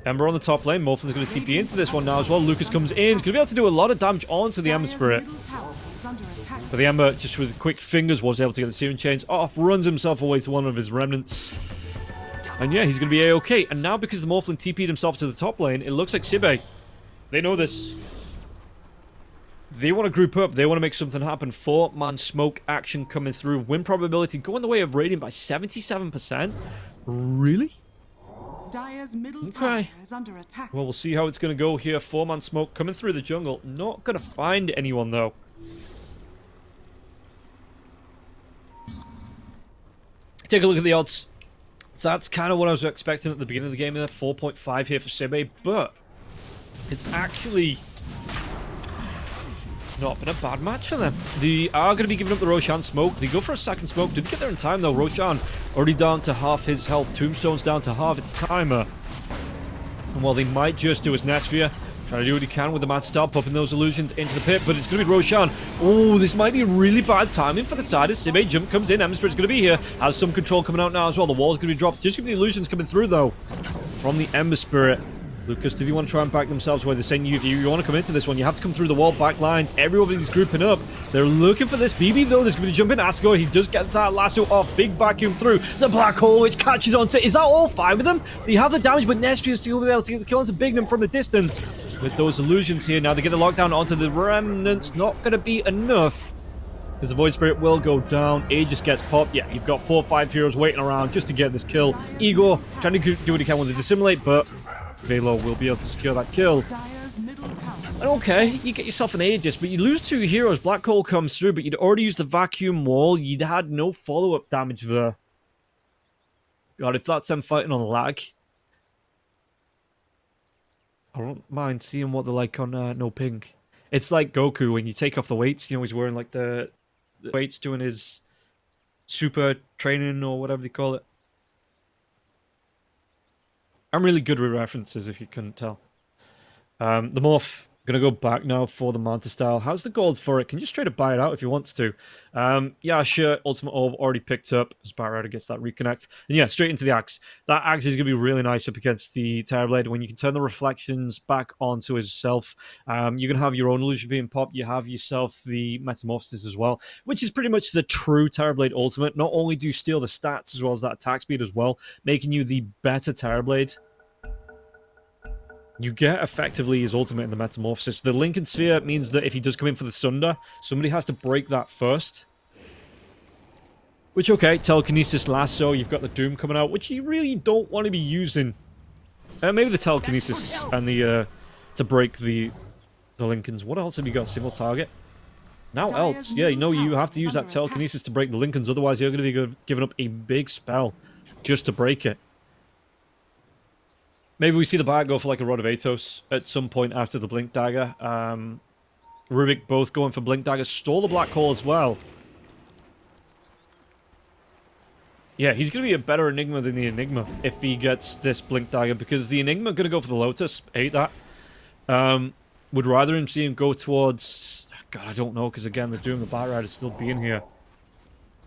Ember on the top lane. Morphlin's going to TP into this one now as well. Lucas comes in. He's going to be able to do a lot of damage onto the Ember Spirit. But the Ember, just with quick fingers, was able to get the Searing Chains off. Runs himself away to one of his remnants. And yeah, he's going to be A-okay. And now because the Morphlin TP'd himself to the top lane, it looks like Sibe, they know this. They want to group up. They want to make something happen. 4-man smoke action coming through. Win probability going the way of Radiant by 77%. Really? Okay. Well, we'll see how it's going to go here. 4-man smoke coming through the jungle. Not going to find anyone, though. Take a look at the odds. That's kind of what I was expecting at the beginning of the game. 4.5 here for Sibe, but it's actually not been a bad match for them. They are going to be giving up the Roshan smoke. They go for a second smoke. Didn't get there in time, though. Roshan already down to half his health. Tombstone's down to half its timer. And while they might just do his Nesphere, trying to do what he can with the Mad Star, popping those illusions into the pit, but it's going to be Roshan. Oh, this might be really bad timing for the side as Sibe jump comes in. Ember Spirit's going to be here. Has some control coming out now as well. The wall's going to be dropped. Just give me the illusions coming through, though, from the Ember Spirit. Lucas, do they want to try and back themselves where they're saying if you want to come into this one, you have to come through the wall back lines. Everybody's grouping up. They're looking for this BB, though. There's going to be the jump in. Asgore, he does get that lasso off. Big vacuum through the black hole, which catches on to. Is that all fine with them? They have the damage, but Nesphere is still able to get the kill onto Bignum from the distance. With those illusions here, now they get the lockdown onto the Remnants. Not going to be enough, because the Void Spirit will go down. Aegis gets popped. Yeah, you've got 4 or 5 heroes waiting around just to get this kill. Igor trying to do what he can with the dissimulate, but Velo will be able to secure that kill. And okay, you get yourself an Aegis, but you lose 2 heroes. Black Hole comes through, but you'd already used the vacuum wall. You'd had no follow-up damage there. God, if that's them fighting on lag, I don't mind seeing what they're like on no ping. It's like Goku when you take off the weights. You know, he's wearing like the weights doing his super training or whatever they call it. I'm really good with references, if you couldn't tell. The Morph, going to go back now for the Manta style. How's the gold for it? Can you just straight up buy it out if you want to? Yeah, sure. Ultimate Orb already picked up as Barrier gets that reconnect. And yeah, straight into the Axe. That Axe is going to be really nice up against the Terrorblade. When you can turn the reflections back onto himself, you're going to have your own illusion being popped. You have yourself the Metamorphosis as well, which is pretty much the true Terrorblade ultimate. Not only do you steal the stats as well as that attack speed as well, making you the better Terrorblade, you get effectively his ultimate in the Metamorphosis. The Lincoln Sphere means that if he does come in for the Sunder, somebody has to break that first. Which, okay, Telekinesis Lasso, you've got the Doom coming out, which you really don't want to be using. Maybe the Telekinesis and the, to break the Lincolns. What else have you got? Single target? Now else. Yeah, you know, you have to use that Telekinesis to break the Lincolns, otherwise you're going to be giving up a big spell just to break it. Maybe we see the Bard go for like a Rod of Atos at some point after the Blink Dagger. Rubik both going for Blink Dagger. Stole the Black Hole as well. Yeah, he's going to be a better Enigma than the Enigma if he gets this Blink Dagger, because the Enigma going to go for the Lotus. Hate that. Would rather him see him go towards... God, I don't know, because again, the Doom, the Bat Rider still being here.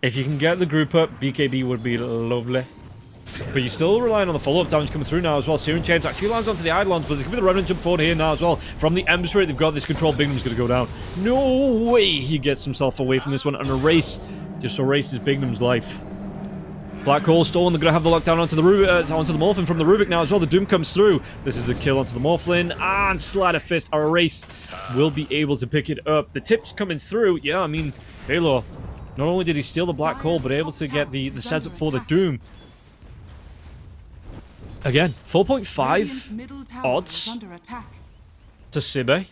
If you can get the group up, BKB would be lovely. But you're still relying on the follow-up damage coming through now as well. Searing Chains actually lands onto the Eidolons, but there's going to be the Remnant jump forward here now as well. From the Ember Spirit, they've got this control. Bignum's going to go down. No way he gets himself away from this one. And just erases Bignum's life. Black Hole stolen. They're going to have the lockdown onto the Morphin from the Rubik now as well. The Doom comes through. This is a kill onto the Morphlin. And Slider Fist, our Erase, will be able to pick it up. The tip's coming through. Yeah, I mean, Halo, not only did he steal the Black Hole, but able to get the setup for the Doom. Again, 4.5 odds to Sibe.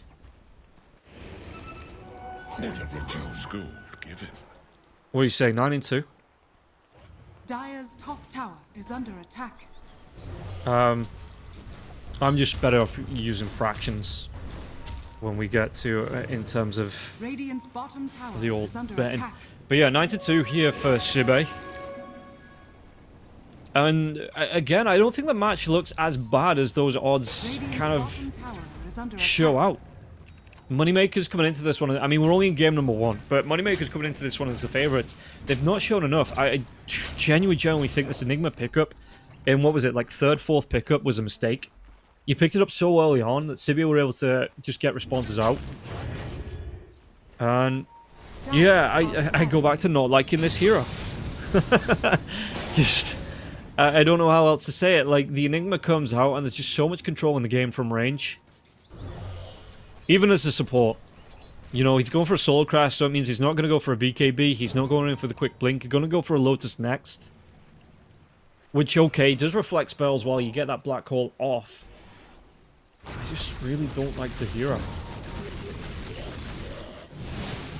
What do you say, 9-2? Dire's top tower is under attack. I'm just better off using fractions when we get to in terms of Radiant's bottom tower the old is under betting. attack. But yeah, 9-2 here for Sibe. And again, I don't think the match looks as bad as those odds kind of show out. Moneymakers coming into this one, I mean, we're only in game number 1, but Moneymakers coming into this one as the favourites. They've not shown enough. I genuinely think this Enigma pickup, in what was it, like 3rd, 4th pickup, was a mistake. You picked it up so early on that Sibia were able to just get responses out. And yeah, I go back to not liking this hero. Just... I don't know how else to say it. Like, the Enigma comes out and there's just so much control in the game from range. Even as a support. You know, he's going for a Soul Crash, so it means he's not going to go for a BKB. He's not going in for the quick blink. He's going to go for a Lotus next. Which, okay, does reflect spells while you get that Black Hole off. I just really don't like the hero.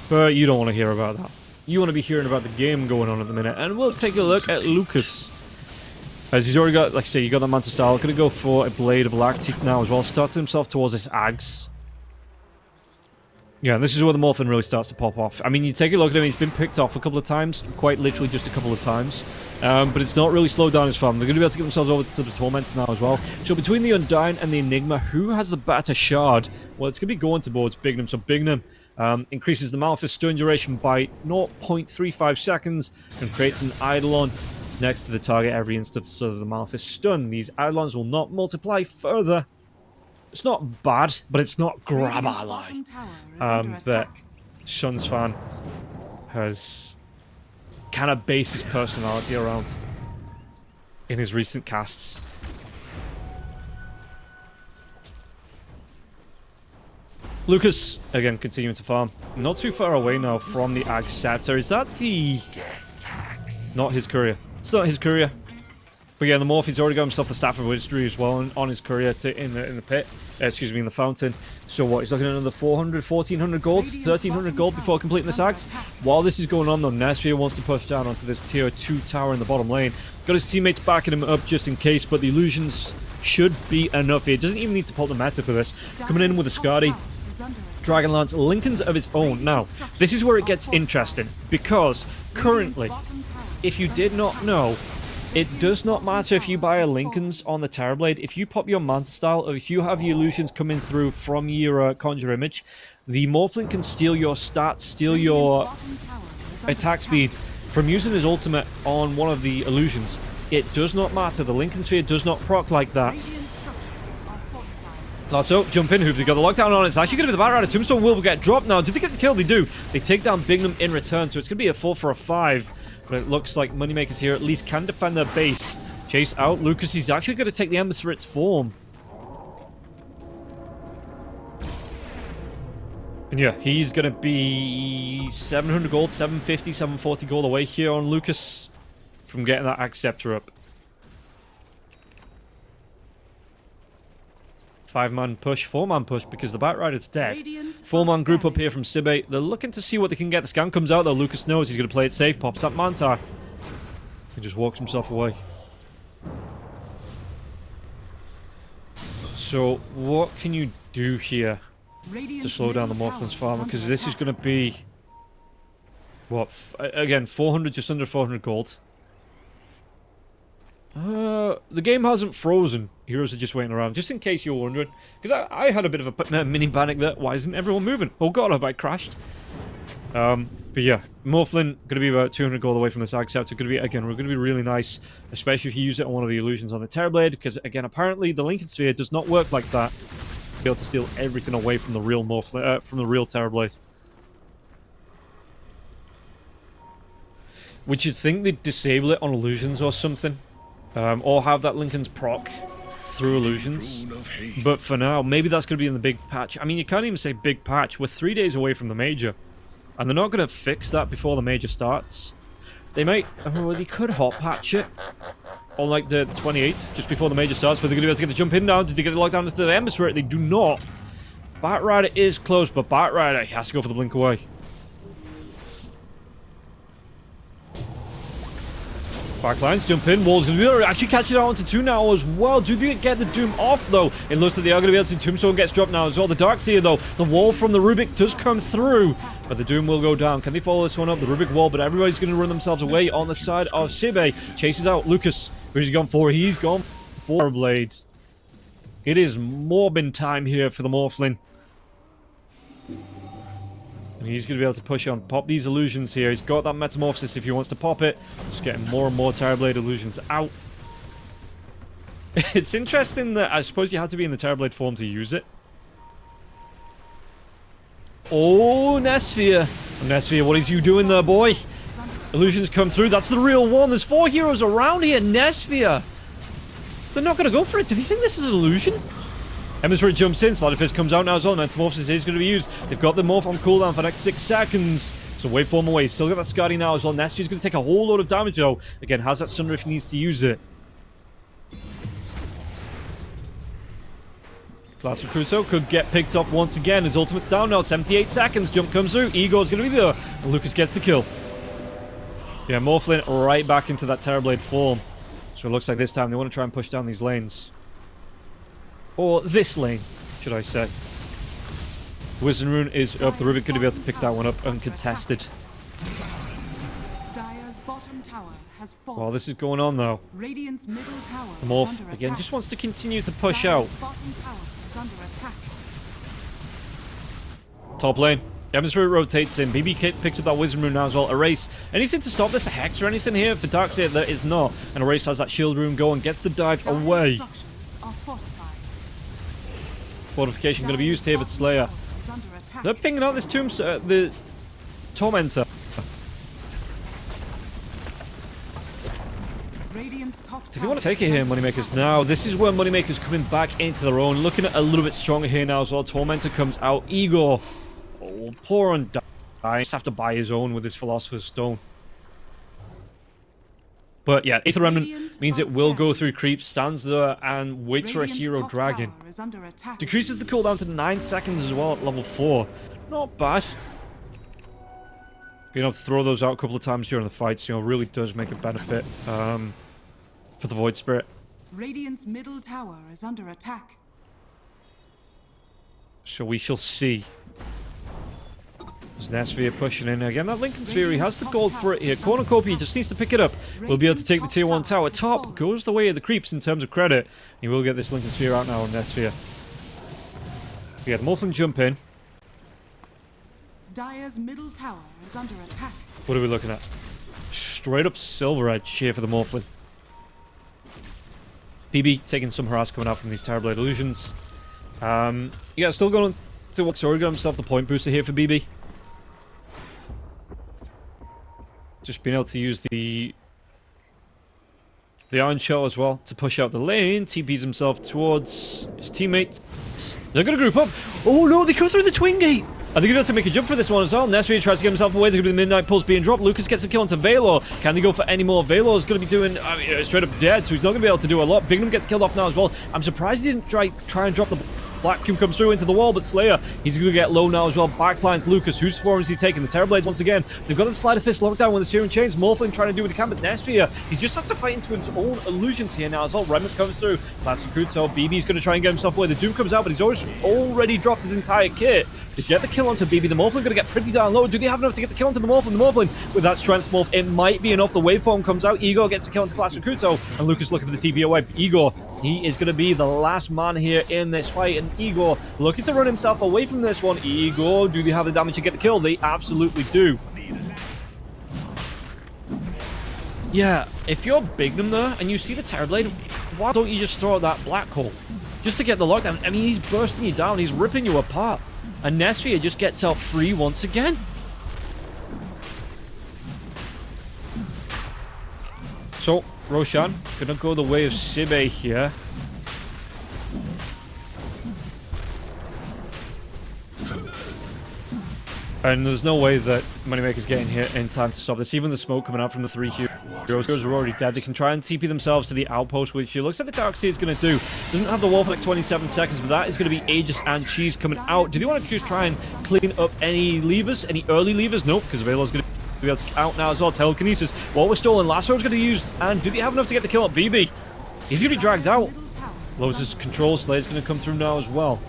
But you don't want to hear about that. You want to be hearing about the game going on at the minute. And we'll take a look at Lucas. As he's already got, like I say, you got that Manta style. Going to go for a Blade of Lactic now as well. Starts himself towards this Ags. Yeah, and this is where the Morphin really starts to pop off. I mean, you take a look at him, he's been picked off a couple of times, quite literally just a couple of times. But it's not really slowed down his farm. They're going to be able to get themselves over to the Torments now as well. So between the Undying and the Enigma, who has the better shard? Well, it's going to be going towards Bignum. So Bignum increases the Malphite stun duration by 0.35 seconds and creates an Eidolon next to the target every instance of the Malphite stun. These Eidolons will not multiply further. It's not bad, but it's not grab ally. That Shun's fan has kind of based his personality around in his recent casts. Lucas, again, continuing to farm. Not too far away now from the Acceptor. Is that the... Not his courier. It's not his courier. But yeah, the Morph, he's already got himself the Staff of Wizardry as well on his courier in the pit. Excuse me, in the fountain. So what, he's looking at another 400, 1400 gold, 1300 gold before completing the sags. While this is going on though, Nesphia wants to push down onto this tier 2 tower in the bottom lane. Got his teammates backing him up just in case, but the illusions should be enough here. Doesn't even need to pull the meta for this. Coming in with a Skadi. Dragonlance, Lincolns of its own. Now, this is where it gets interesting, because currently, if you did not know, it does not matter if you buy a Lincoln's on the Terrorblade. If you pop your Manta style, or if you have your illusions coming through from your Conjure Image, the Morphling can steal your stats, steal your attack speed from using his ultimate on one of the illusions. It does not matter. The Lincoln Sphere does not proc like that. Lasso, jump in. Who've they got the lockdown on? It's actually going to be the Bat Rider. Tombstone will get dropped now. Do they get the kill? They do. They take down Bignum in return, so it's going to be a 4 for a 5. But it looks like Moneymakers here at least can defend their base. Chase out. Lucas, he's actually going to take the Ember Spirit's form. And yeah, he's going to be 700 gold, 750, 740 gold away here on Lucas from getting that Acceptor up. 5-man push, 4-man push because the Bat Rider's dead. 4-man group up here from Sibe. They're looking to see what they can get. The scan comes out though. Lucas knows he's going to play it safe. Pops that Manta. He just walks himself away. So what can you do here to slow down the Morphlin's farm? Because this is going to be... What? Again, 400, just under 400 gold. The game hasn't frozen. Heroes are just waiting around, just in case you're wondering. Because I had a bit of a mini panic there. Why isn't everyone moving? Oh god, have I crashed? But yeah, Morphlin going to be about 200 gold away from this Acceptor. Going to be, again, we're going to be really nice, especially if you use it on one of the illusions on the Terrorblade. Because again, apparently the Lincoln Sphere does not work like that. Be able to steal everything away from the real Morphlin, from the real Terrorblade. Would you think they'd disable it on illusions or something? Or have that Lincoln's proc through illusions. But for now, maybe that's going to be in the big patch. I mean, you can't even say big patch. We're 3 days away from the major. And they're not going to fix that before the major starts. They might... Oh, they could hot patch it. On like the 28th, just before the major starts. But they're going to be able to get the jump in now. Did they get the lockdown into the Ember Spirit? They do not. Bat Rider is close, but Bat Rider has to go for the blink away. Backlines, jump in, Wall's going to be there. Actually catch it out onto 2 now as well. Do they get the Doom off though? It looks like they are going to be able to. Tombstone gets dropped now as well. The Darkseer though, the wall from the Rubik does come through, but the Doom will go down. Can they follow this one up? The Rubik wall, but everybody's going to run themselves away on the side of Sibe. Chases out Lucas. Who's he gone for? He's gone for Blades. It is Morbin time here for the Morphling. And he's going to be able to push on, pop these illusions here. He's got that Metamorphosis if he wants to pop it. Just getting more and more Terrorblade illusions out. It's interesting that I suppose you have to be in the Terrorblade form to use it. Oh, Nesphia. Nesphia, what is you doing there, boy? Illusions come through. That's the real one. There's 4 heroes around here. Nesphia. They're not going to go for it. Do they think this is an illusion? Ember Spirit jumps in, Sliderfist comes out now as well, Metamorphosis is going to be used. They've got the Morph on cooldown for the next 6 seconds. So waveform away, still got that Skadi now as well. Nesphia is going to take a whole load of damage though. Again, has that Sunder if he needs to use it. Class Recruiter could get picked off once again. His ultimate's down now, 78 seconds, jump comes through, Ego's going to be there, and Lucas gets the kill. Yeah, Morphlin right back into that Terrorblade form. So it looks like this time they want to try and push down these lanes. Or this lane, should I say. Wisdom Rune is up. The Rivet could be able to pick that one up uncontested. Dire's bottom tower has fallen. While this is going on, though, Radiant's middle tower the is Morph, under again, attack. just wants to continue to push Dire's out. bottom tower is under attack. Top lane. Demonstrator rotates in. BB picks up that Wisdom Rune now as well. Erase. Anything to stop this? A Hex or anything here? For Darkseid, there is not. And Erase has that Shield Rune going. Gets the dive Dire's away. structures are fortified. Fortification going to be used here, but Slayer. Dire's bottom tower is under attack. They're pinging out this the Tormentor. Radiant's top Do they want to take it here, Moneymakers? Now, this is where Moneymakers coming back into their own. Looking at a little bit stronger here now as well. Tormentor comes out. Igor. Oh, poor on die. Just have to buy his own with his Philosopher's Stone. But yeah, Aether Remnant means it will go through creeps, stands there, and waits for a hero dragon. Decreases the cooldown to 9 seconds as well at level 4. Not bad. Being able to throw those out a couple of times during the fights, you know, really does make a benefit for the Void Spirit. Radiant's middle tower is under attack. So we shall see. There's Nesphere pushing in again. That Lincoln Sphere, he has the gold for it here. Cornucopia just needs to pick it up. We'll be able to take the tier 1 tower. Top goes the way of the creeps in terms of credit. He will get this Lincoln Sphere out now on Nesphere. We had Morphin jump in. Dire's middle tower is under attack. What are we looking at? Straight up Silver Edge here for the Morphlin. BB taking some harass coming out from these Terrorblade Illusions. Yeah, still going to work. Sorry, got himself the point booster here for BB. Just being able to use the Iron Shell as well to push out the lane. TPs himself towards his teammates. They're going to group up. Oh no, they go through the Twin Gate. Are they going to be able to make a jump for this one as well? Nesphere tries to get himself away. There's going to be the Midnight Pulse being dropped. Lucas gets a kill onto Valor. Can they go for any more? Valor's going to be doing straight up dead, so he's not going to be able to do a lot. Bignum gets killed off now as well. I'm surprised he didn't try and drop the Black Cube comes through into the wall, but Slayer, he's going to get low now as well. Backlines Lucas. Whose form is he taking? The Terrorblades once again. They've got the Sleight of Fist locked down with the Searing Chains. Morphling trying to do what he can, but Nesphere, he just has to fight into his own illusions here now as well. Remnant comes through. Classic Kuto. BB's going to try and get himself away. The Doom comes out, but he's already dropped his entire kit. To get the kill onto BB, the Morphling going to get pretty down low. Do they have enough to get the kill onto the Morphling? The Morphling, with that Strength Morph, it might be enough. The Waveform comes out. Igor gets the kill onto Classic Kuto, and Lucas looking for the TP away. Igor, he is going to be the last man here in this fight, and Igor looking to run himself away from this one. Igor, do they have the damage to get the kill? They absolutely do. Yeah, if you're Bignum there, and you see the Terrorblade, why don't you just throw out that Black Hole? Just to get the lockdown. I mean, he's bursting you down. He's ripping you apart. And Nesphere just gets out free once again. So, Roshan gonna go the way of Sibe here. And there's no way that Moneymaker's getting here in time to stop this. Even the smoke coming out from the 3 heroes are already dead. They can try and TP themselves to the outpost, which it looks like the Darkseid is going to do. Doesn't have the wall for like 27 seconds, but that is going to be Aegis and Cheese coming out. Do they want to just try and clean up any levers? Any early levers? Nope, because Velo's going to be able to count now as well. Telekinesis. What was stolen? Lasso's going to use. And do they have enough to get the kill on BB? He's going to be dragged out. Lotus control. Slayer's going to come through now as well.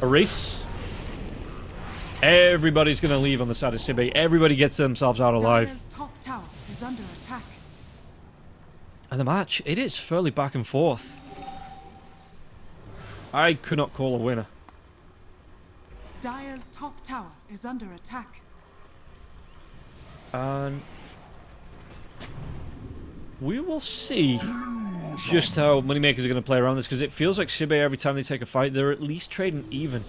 Erase. Everybody's going to leave on the side of Sibe. Everybody gets themselves out alive. Dire's top tower is under attack. And the match, it is fairly back and forth. I could not call a winner. Dire's top tower is under attack. And we will see just how Moneymakers are going to play around this, because it feels like Sibe, every time they take a fight, they're at least trading even.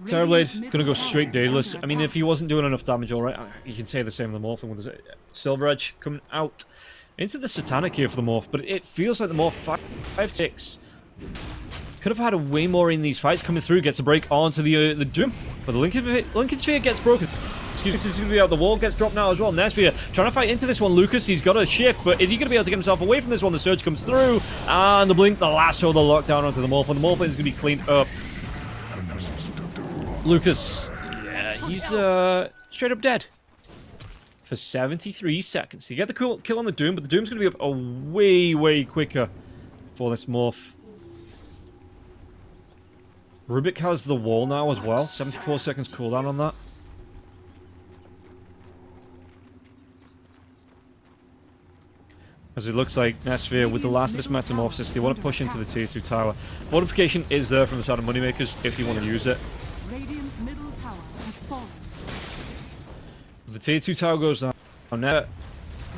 Terrorblade gonna go straight daedalus. I mean, if he wasn't doing enough damage, alright, you can say the same of the Morph with the Silver Edge coming out into the Satanic here for the Morph, but it feels like the Morph 5-6 could have had a way more in these fights. Coming through, gets a break onto the Doom, but the Lincoln Sphere gets broken. Excuse me, he's going to be out. The wall gets dropped now as well. Nesphere trying to fight into this one. Lucas, he's got a shift, but is he going to be able to get himself away from this one? The Surge comes through, and the Blink, the lasso, the lockdown onto the Morph, and the Morph is going to be cleaned up. Lucas, yeah, he's straight up dead for 73 seconds. You get the kill on the Doom, but the Doom's going to be up a way quicker for this Morph. Rubik has the wall now as well. 74 seconds cooldown on that. As it looks like Nesphere, with the last of this metamorphosis, they want to push into the tier 2 tower. Fortification is there from the side of Moneymakers if you want to use it. Radiant's middle tower has fallen. The tier 2 tower goes down. Now,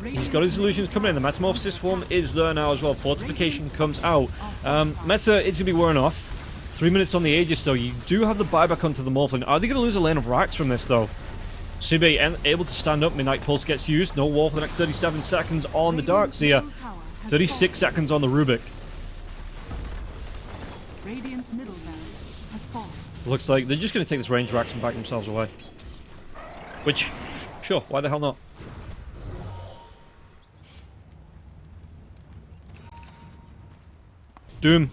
he's got his illusions coming in. The metamorphosis form is there now as well. Fortification comes out. Meta, it's going to be wearing off. 3 minutes on the Aegis, though. You do have the buyback onto the Morphling. Are they going to lose a lane of racks from this, though? Sibe able to stand up. Midnight Pulse gets used. No wall for the next 37 seconds on the Darkseer. 36 seconds on the Rubik. Radiant's middle barracks has fallen. Looks like they're just going to take this range racks and back themselves away. Which, sure, why the hell not? Doom.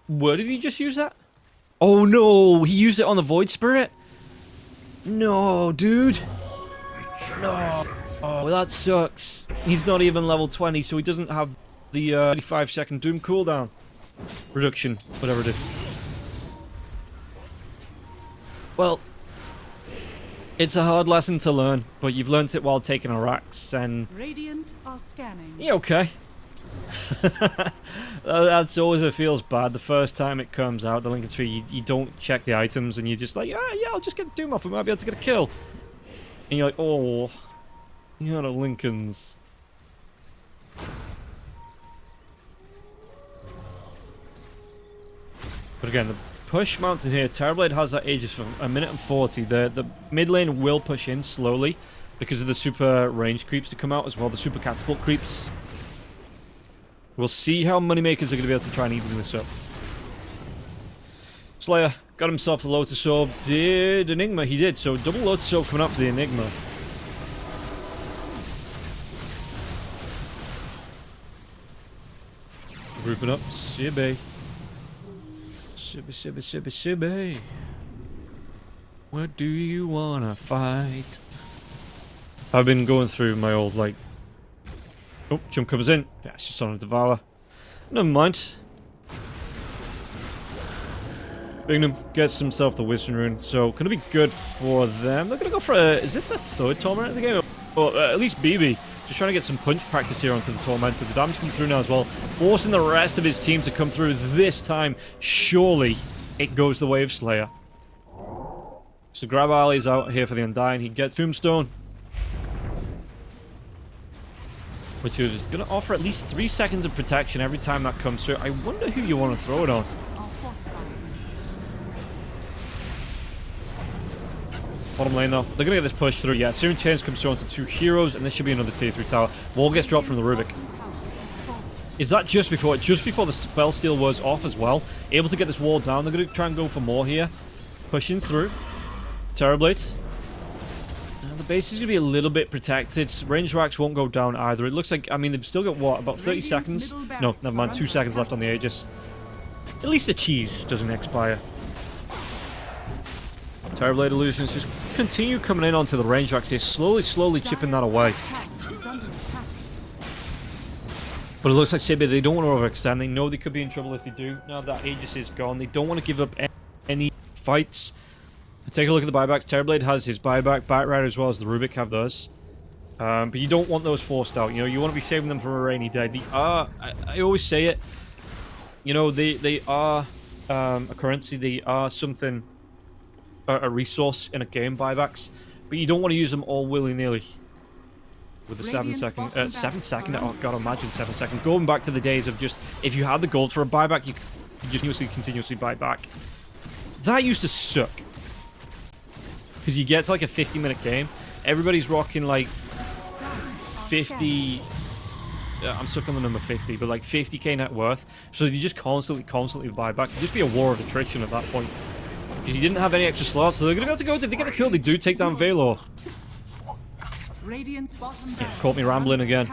Where did he just use that? Oh no, he used it on the Void Spirit? No, dude. No. Oh, that sucks. He's not even level 20, so he doesn't have the 35-second Doom cooldown. Reduction, whatever it is. Well, it's a hard lesson to learn, but you've learnt it while taking a Rax, and... Radiant are scanning. Yeah, okay. That's always it feels bad. The first time it comes out, the Lincoln Tree, you don't check the items, and you're just like, yeah, I'll just get the Doom off, I might be able to get a kill. And you're like, oh, you're the Lincolns. But again, the push mountain here, Terrorblade has that Aegis for a minute and 40. The mid lane will push in slowly because of the super range creeps to come out as well, the super catapult creeps. We'll see how Moneymakers are going to be able to try and even this up. Slayer got himself the Lotus Orb. Did Enigma? He did. So double Lotus Orb coming up for the Enigma. Grouping up. Sibe. Sibe. What do you wanna fight? I've been going through my old, like... Oh, jump comes in. Yeah, it's just on a Devour. Never mind. Bignum gets himself the Wisdom Rune, so gonna be good for them. They're gonna go for a... Is this a third Torment in the game? Or at least BB. Just trying to get some punch practice here onto the Tormentor. The damage coming through now as well. Forcing the rest of his team to come through this time. Surely it goes the way of Slayer. So Grab Ali's out here for the Undying. He gets Tombstone, which is going to offer at least 3 seconds of protection every time that comes through. I wonder who you want to throw it on. Bottom lane though, they're going to get this push through. Yeah, Searing Chains comes through onto 2 heroes, and this should be another tier 3 tower. Wall gets dropped from the Rubik. Is that just before the Spell Steal was off as well? Able to get this wall down. They're going to try and go for more here. Pushing through. Terrorblade. The base is going to be a little bit protected. Range racks won't go down either. It looks like, I mean, they've still got, what, about 30 seconds? No, never mind, 2 seconds left on the Aegis. At least the cheese doesn't expire. Terrorblade Illusions just continue coming in onto the range racks here, slowly chipping that away. But it looks like Sibe, they don't want to overextend. They know they could be in trouble if they do. Now that Aegis is gone, they don't want to give up any fights. Take a look at the buybacks. Terrorblade has his buyback. Batrider as well as the Rubik have theirs. But you don't want those forced out. You know, you want to be saving them for a rainy day. They are, I always say it, you know, they are a currency. They are something, a resource in a game, buybacks. But you don't want to use them all willy-nilly. With the 7 second, 7 second, oh god, imagine 7 second. Going back to the days of just, if you had the gold for a buyback, you could just continuously buy back. That used to suck. Because you get to like a 50-minute game, everybody's rocking like 50... I'm stuck on the number 50, but like 50k net worth. So you just constantly buy back. It'd just be a war of attrition at that point. Because you didn't have any extra slots, so they're going to go, if they get the kill, they do take down Valor. Yeah, caught me rambling again.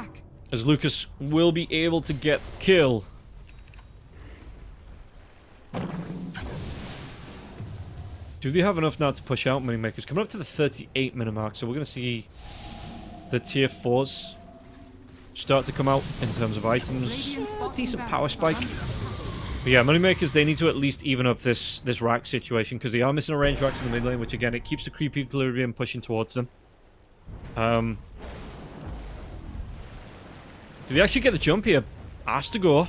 As Lucas will be able to get kill. Do they have enough now to push out Moneymakers? Coming up to the 38-minute mark, so we're going to see the tier 4s start to come out in terms of items. Decent power spike. But yeah, Moneymakers, they need to at least even up this rack situation, because they are missing a range racks in the mid lane, which again, it keeps the creep equilibrium pushing towards them. Do they actually get the jump here? Has to go.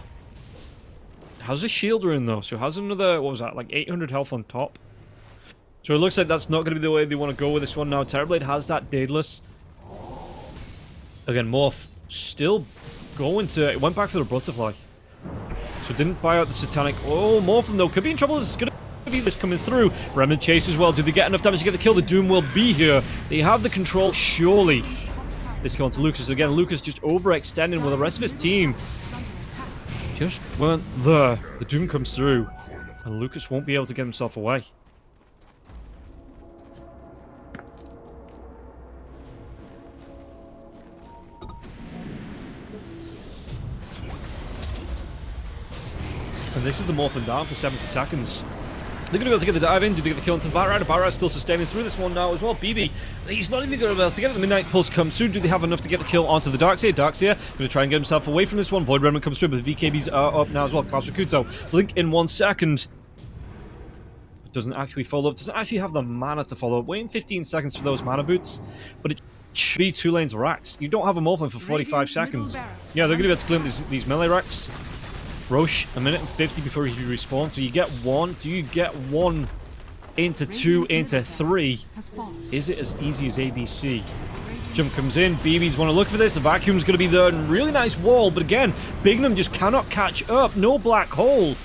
How's the shield rune though? So has another, what was that, like 800 health on top? So it looks like that's not going to be the way they want to go with this one now. Terrorblade has that Daedalus. Again, Morph still going to, it went back for the butterfly. So didn't buy out the Satanic. Oh, Morphin though could be in trouble. This is going to be this coming through. Remnant Chase as well. Do they get enough damage to get the kill? The Doom will be here. They have the control, surely. This going to Lucas again. Lucas just overextending while the rest of his team just weren't there. The Doom comes through, and Lucas won't be able to get himself away. And this is the Morphin down for 70 seconds. They're going to be able to get the dive in. Do they get the kill into the Batrider? Batrider's still sustaining through this one now as well. BB, he's not even going to be able to get it. The Midnight Pulse comes through. Do they have enough to get the kill onto the Darkseer? Darkseer going to try and get himself away from this one. Void Remnant comes through, but the VKBs are up now as well. Klaus Rakuto, Blink in 1 second. Doesn't actually follow up. Doesn't actually have the mana to follow up. Waiting 15 seconds for those mana boots, but it should be 2 lanes of racks. You don't have a Morphin for 45 seconds. Yeah, they're going to be able to clean these melee racks. Roche, 1 minute and 50 before he respawns. So you get 1. Do you get 1 into 2 into 3? Is it as easy as ABC? Jump comes in. BBs want to look for this. The vacuum's going to be there. And really nice wall. But again, Bignum just cannot catch up. No black hole.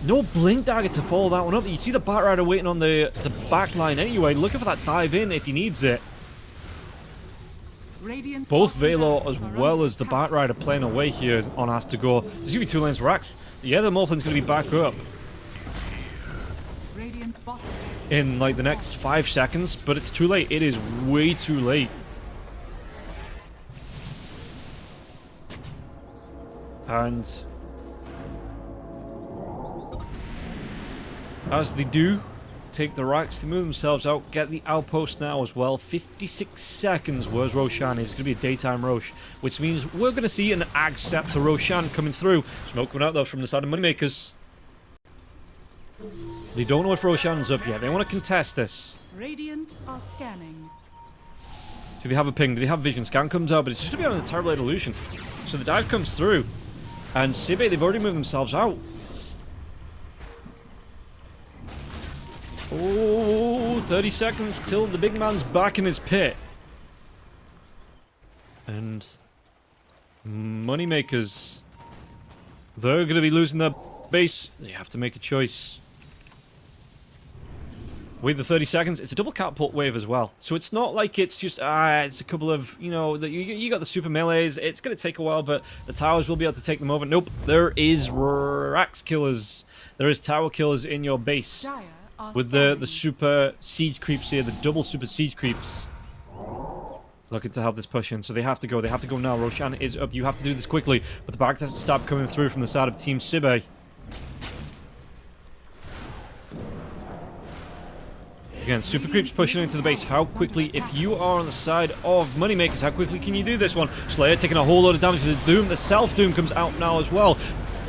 No blink dagger to follow that one up. You see the Batrider waiting on the back line anyway. Looking for that dive in if he needs it. Both Valor as well as the Batrider playing away here on Has to Go. There's going to be 2 lanes for racks. Yeah, the Morphin's going to be back up in like the next 5 seconds, but it's too late. It is way too late. And as they do take the racks, they move themselves out, get the outpost now as well. 56 seconds. Where's Roshan? It's going to be a daytime Roche, which means we're going to see an Ag Scepter Roshan coming through. Smoke coming out though from the side of Moneymakers. They don't know if Roshan's up yet. They want to contest this. Radiant are scanning. Do they have a ping? Do they have vision? Scan comes out, but it's just going to be on the Terrorblade Illusion. So the dive comes through. And Sibe, they've already moved themselves out. Oh, 30 seconds till the big man's back in his pit. And Moneymakers, they're going to be losing their base. They have to make a choice. With the 30 seconds, it's a double catapult wave as well. So it's not like it's just, it's a couple of, you know, you got the super melees. It's going to take a while, but the towers will be able to take them over. Nope, there is Rax killers. There is tower killers in your base. With the super siege creeps here, the double super siege creeps. Looking to help this push in, so they have to go. They have to go now. Roshan is up. You have to do this quickly. But the backstab coming through from the side of Team Sibe. Again, super creeps pushing into the base. How quickly, if you are on the side of Moneymakers, how quickly can you do this one? Slayer taking a whole lot of damage to the Doom. The self-Doom comes out now as well.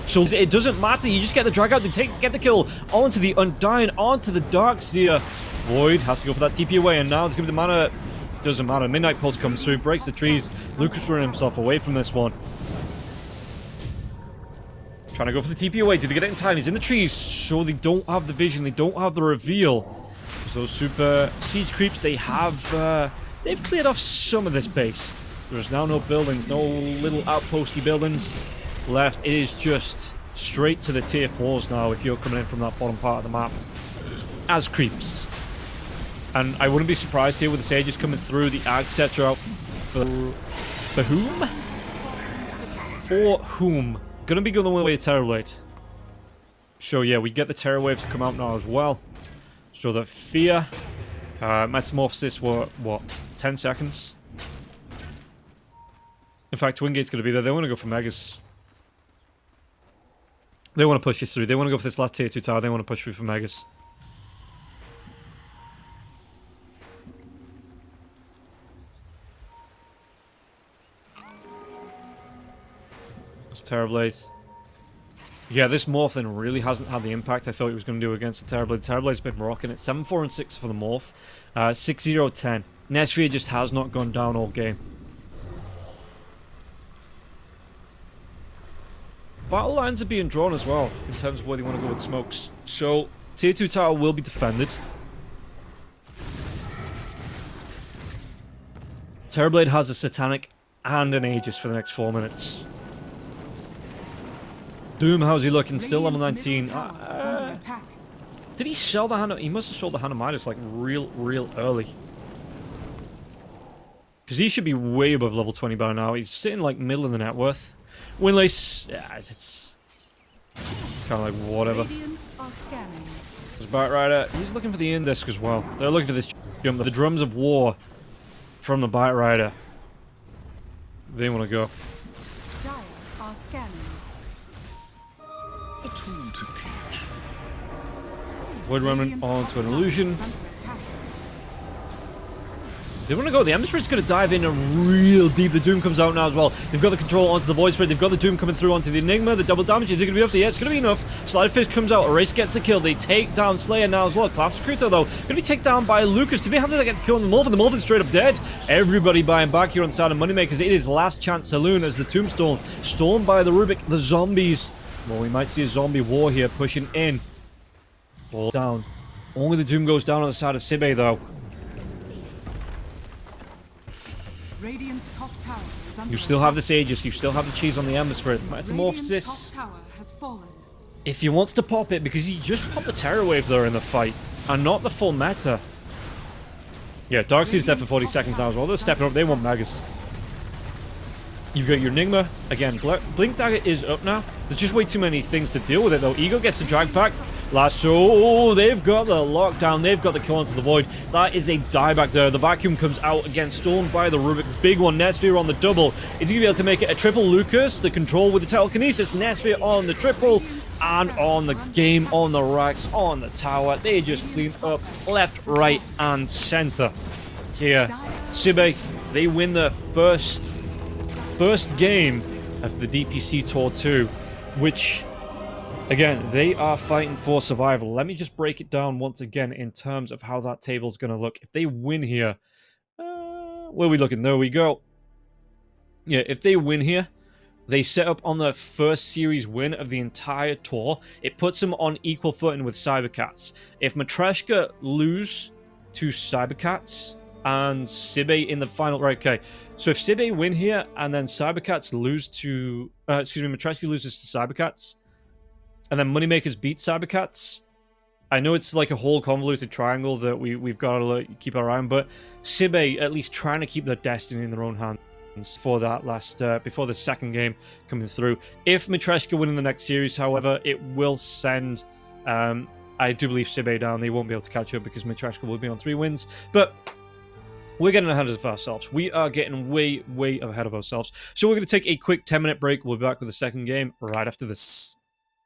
So it doesn't matter, you just get the drag out, they get the kill onto the Undying, onto the Darkseer. Void has to go for that TP away, and now it's going to be the mana. Doesn't matter, Midnight Pulse comes through, breaks the trees. Lucas running himself away from this one. Trying to go for the TP away, do they get it in time? He's in the trees, so they don't have the vision, they don't have the reveal. So super siege creeps, they have, they've cleared off some of this base. There's now no buildings, no little outposty buildings left. It is just straight to the tier 4s now if you're coming in from that bottom part of the map as creeps. And I wouldn't be surprised here with the Sages coming through, the Ag Scepter out for whom? For whom? Gonna be going the way of Terrorblade. So yeah, we get the Terror Waves to come out now as well. So the Fear, Metamorphosis were, what, 10 seconds? In fact, Twin Gate's gonna be there. They want to go for Megas. They want to push this through. They want to go for this last tier 2 tower. They want to push through for Megas. That's Terrorblade. Yeah, this morph then really hasn't had the impact I thought it was going to do against the Terrorblade. Terrorblade's been rocking it. 7-4 and 6 for the morph. 6-0-10. Nesphere just has not gone down all game. Battle lines are being drawn as well, in terms of where they want to go with smokes. So, Tier 2 tower will be defended. Terrorblade has a Satanic and an Aegis for the next 4 minutes. Doom, how's he looking? Still level 19. Did he sell the Hand of... He must have sold the Hand of Midas like real early. Because he should be way above level 20 by now. He's sitting like middle of the net worth. Winlace... Yeah, it's... kind of like whatever. There's Batrider. He's looking for the Indisc as well. They're looking for this jump. The Drums of War from the Batrider. They want to go. A tool to teach. Void Remnant onto an Illusion. They want to go. The Ember Spirit's going to dive in real deep. The Doom comes out now as well. They've got the control onto the Void Spirit. They've got the Doom coming through onto the Enigma. The double damage. Is it going to be enough? Yeah, it's going to be enough. Slide Fist comes out. Erase gets the kill. They take down Slayer now as well. Claster Cruto, though, going to be taken down by Lucas. Do they have to get the kill on the Morphin? The Morphin's straight up dead. Everybody buying back here on the side of Moneymakers. It is last chance saloon as the Tombstone stormed by the Rubik. The zombies. Well, we might see a zombie war here pushing in. All down. Only the Doom goes down on the side of Sibe, though. Radiant's top tower is under You still have this Aegis, you still have the cheese on the Ember Spirit. Metamorphosis. top tower has fallen. If he wants to pop it, because he just popped the Terror Wave there in the fight, and not the full meta. Yeah, Darkseid's dead for 40 seconds now as well. They're stepping up, they want Magus. You've got your Enigma. Again, Blink Dagger is up now. There's just way too many things to deal with it, though. Ego gets the drag pack. Lasso. Oh, they've got the lockdown. They've got the kill onto the Void. That is a dieback there. The Vacuum comes out again, stormed by the Rubik. Big one. Nesphere on the double. Is he going to be able to make it a triple? Lucas, the control with the telekinesis. Nesphere on the triple. And on the game, on the racks, on the tower. They just clean up left, right, and center. Here, Sibe, they win the first game of the DPC Tour 2, which, again, they are fighting for survival. Let me just break it down once again in terms of how that table's going to look. If they win here, where are we looking? There we go. Yeah, if they win here, they set up on the first series win of the entire tour. It puts them on equal footing with Cybercats. If Matryoshka lose to Cybercats and Sibe in the final... Right, okay. So if Sibe win here and then Cybercats lose to... Matryoshka loses to Cybercats and then Moneymakers beat Cybercats. I know it's like a whole convoluted triangle that we've got to keep our eye on, but Sibe at least trying to keep their destiny in their own hands for that last... before the second game coming through. If Matryoshka win in the next series, however, it will send... I do believe Sibe down. They won't be able to catch up because Matryoshka will be on 3 wins. But... we're getting ahead of ourselves. We are getting way ahead of ourselves. So we're going to take a quick 10-minute break. We'll be back with the second game right after this.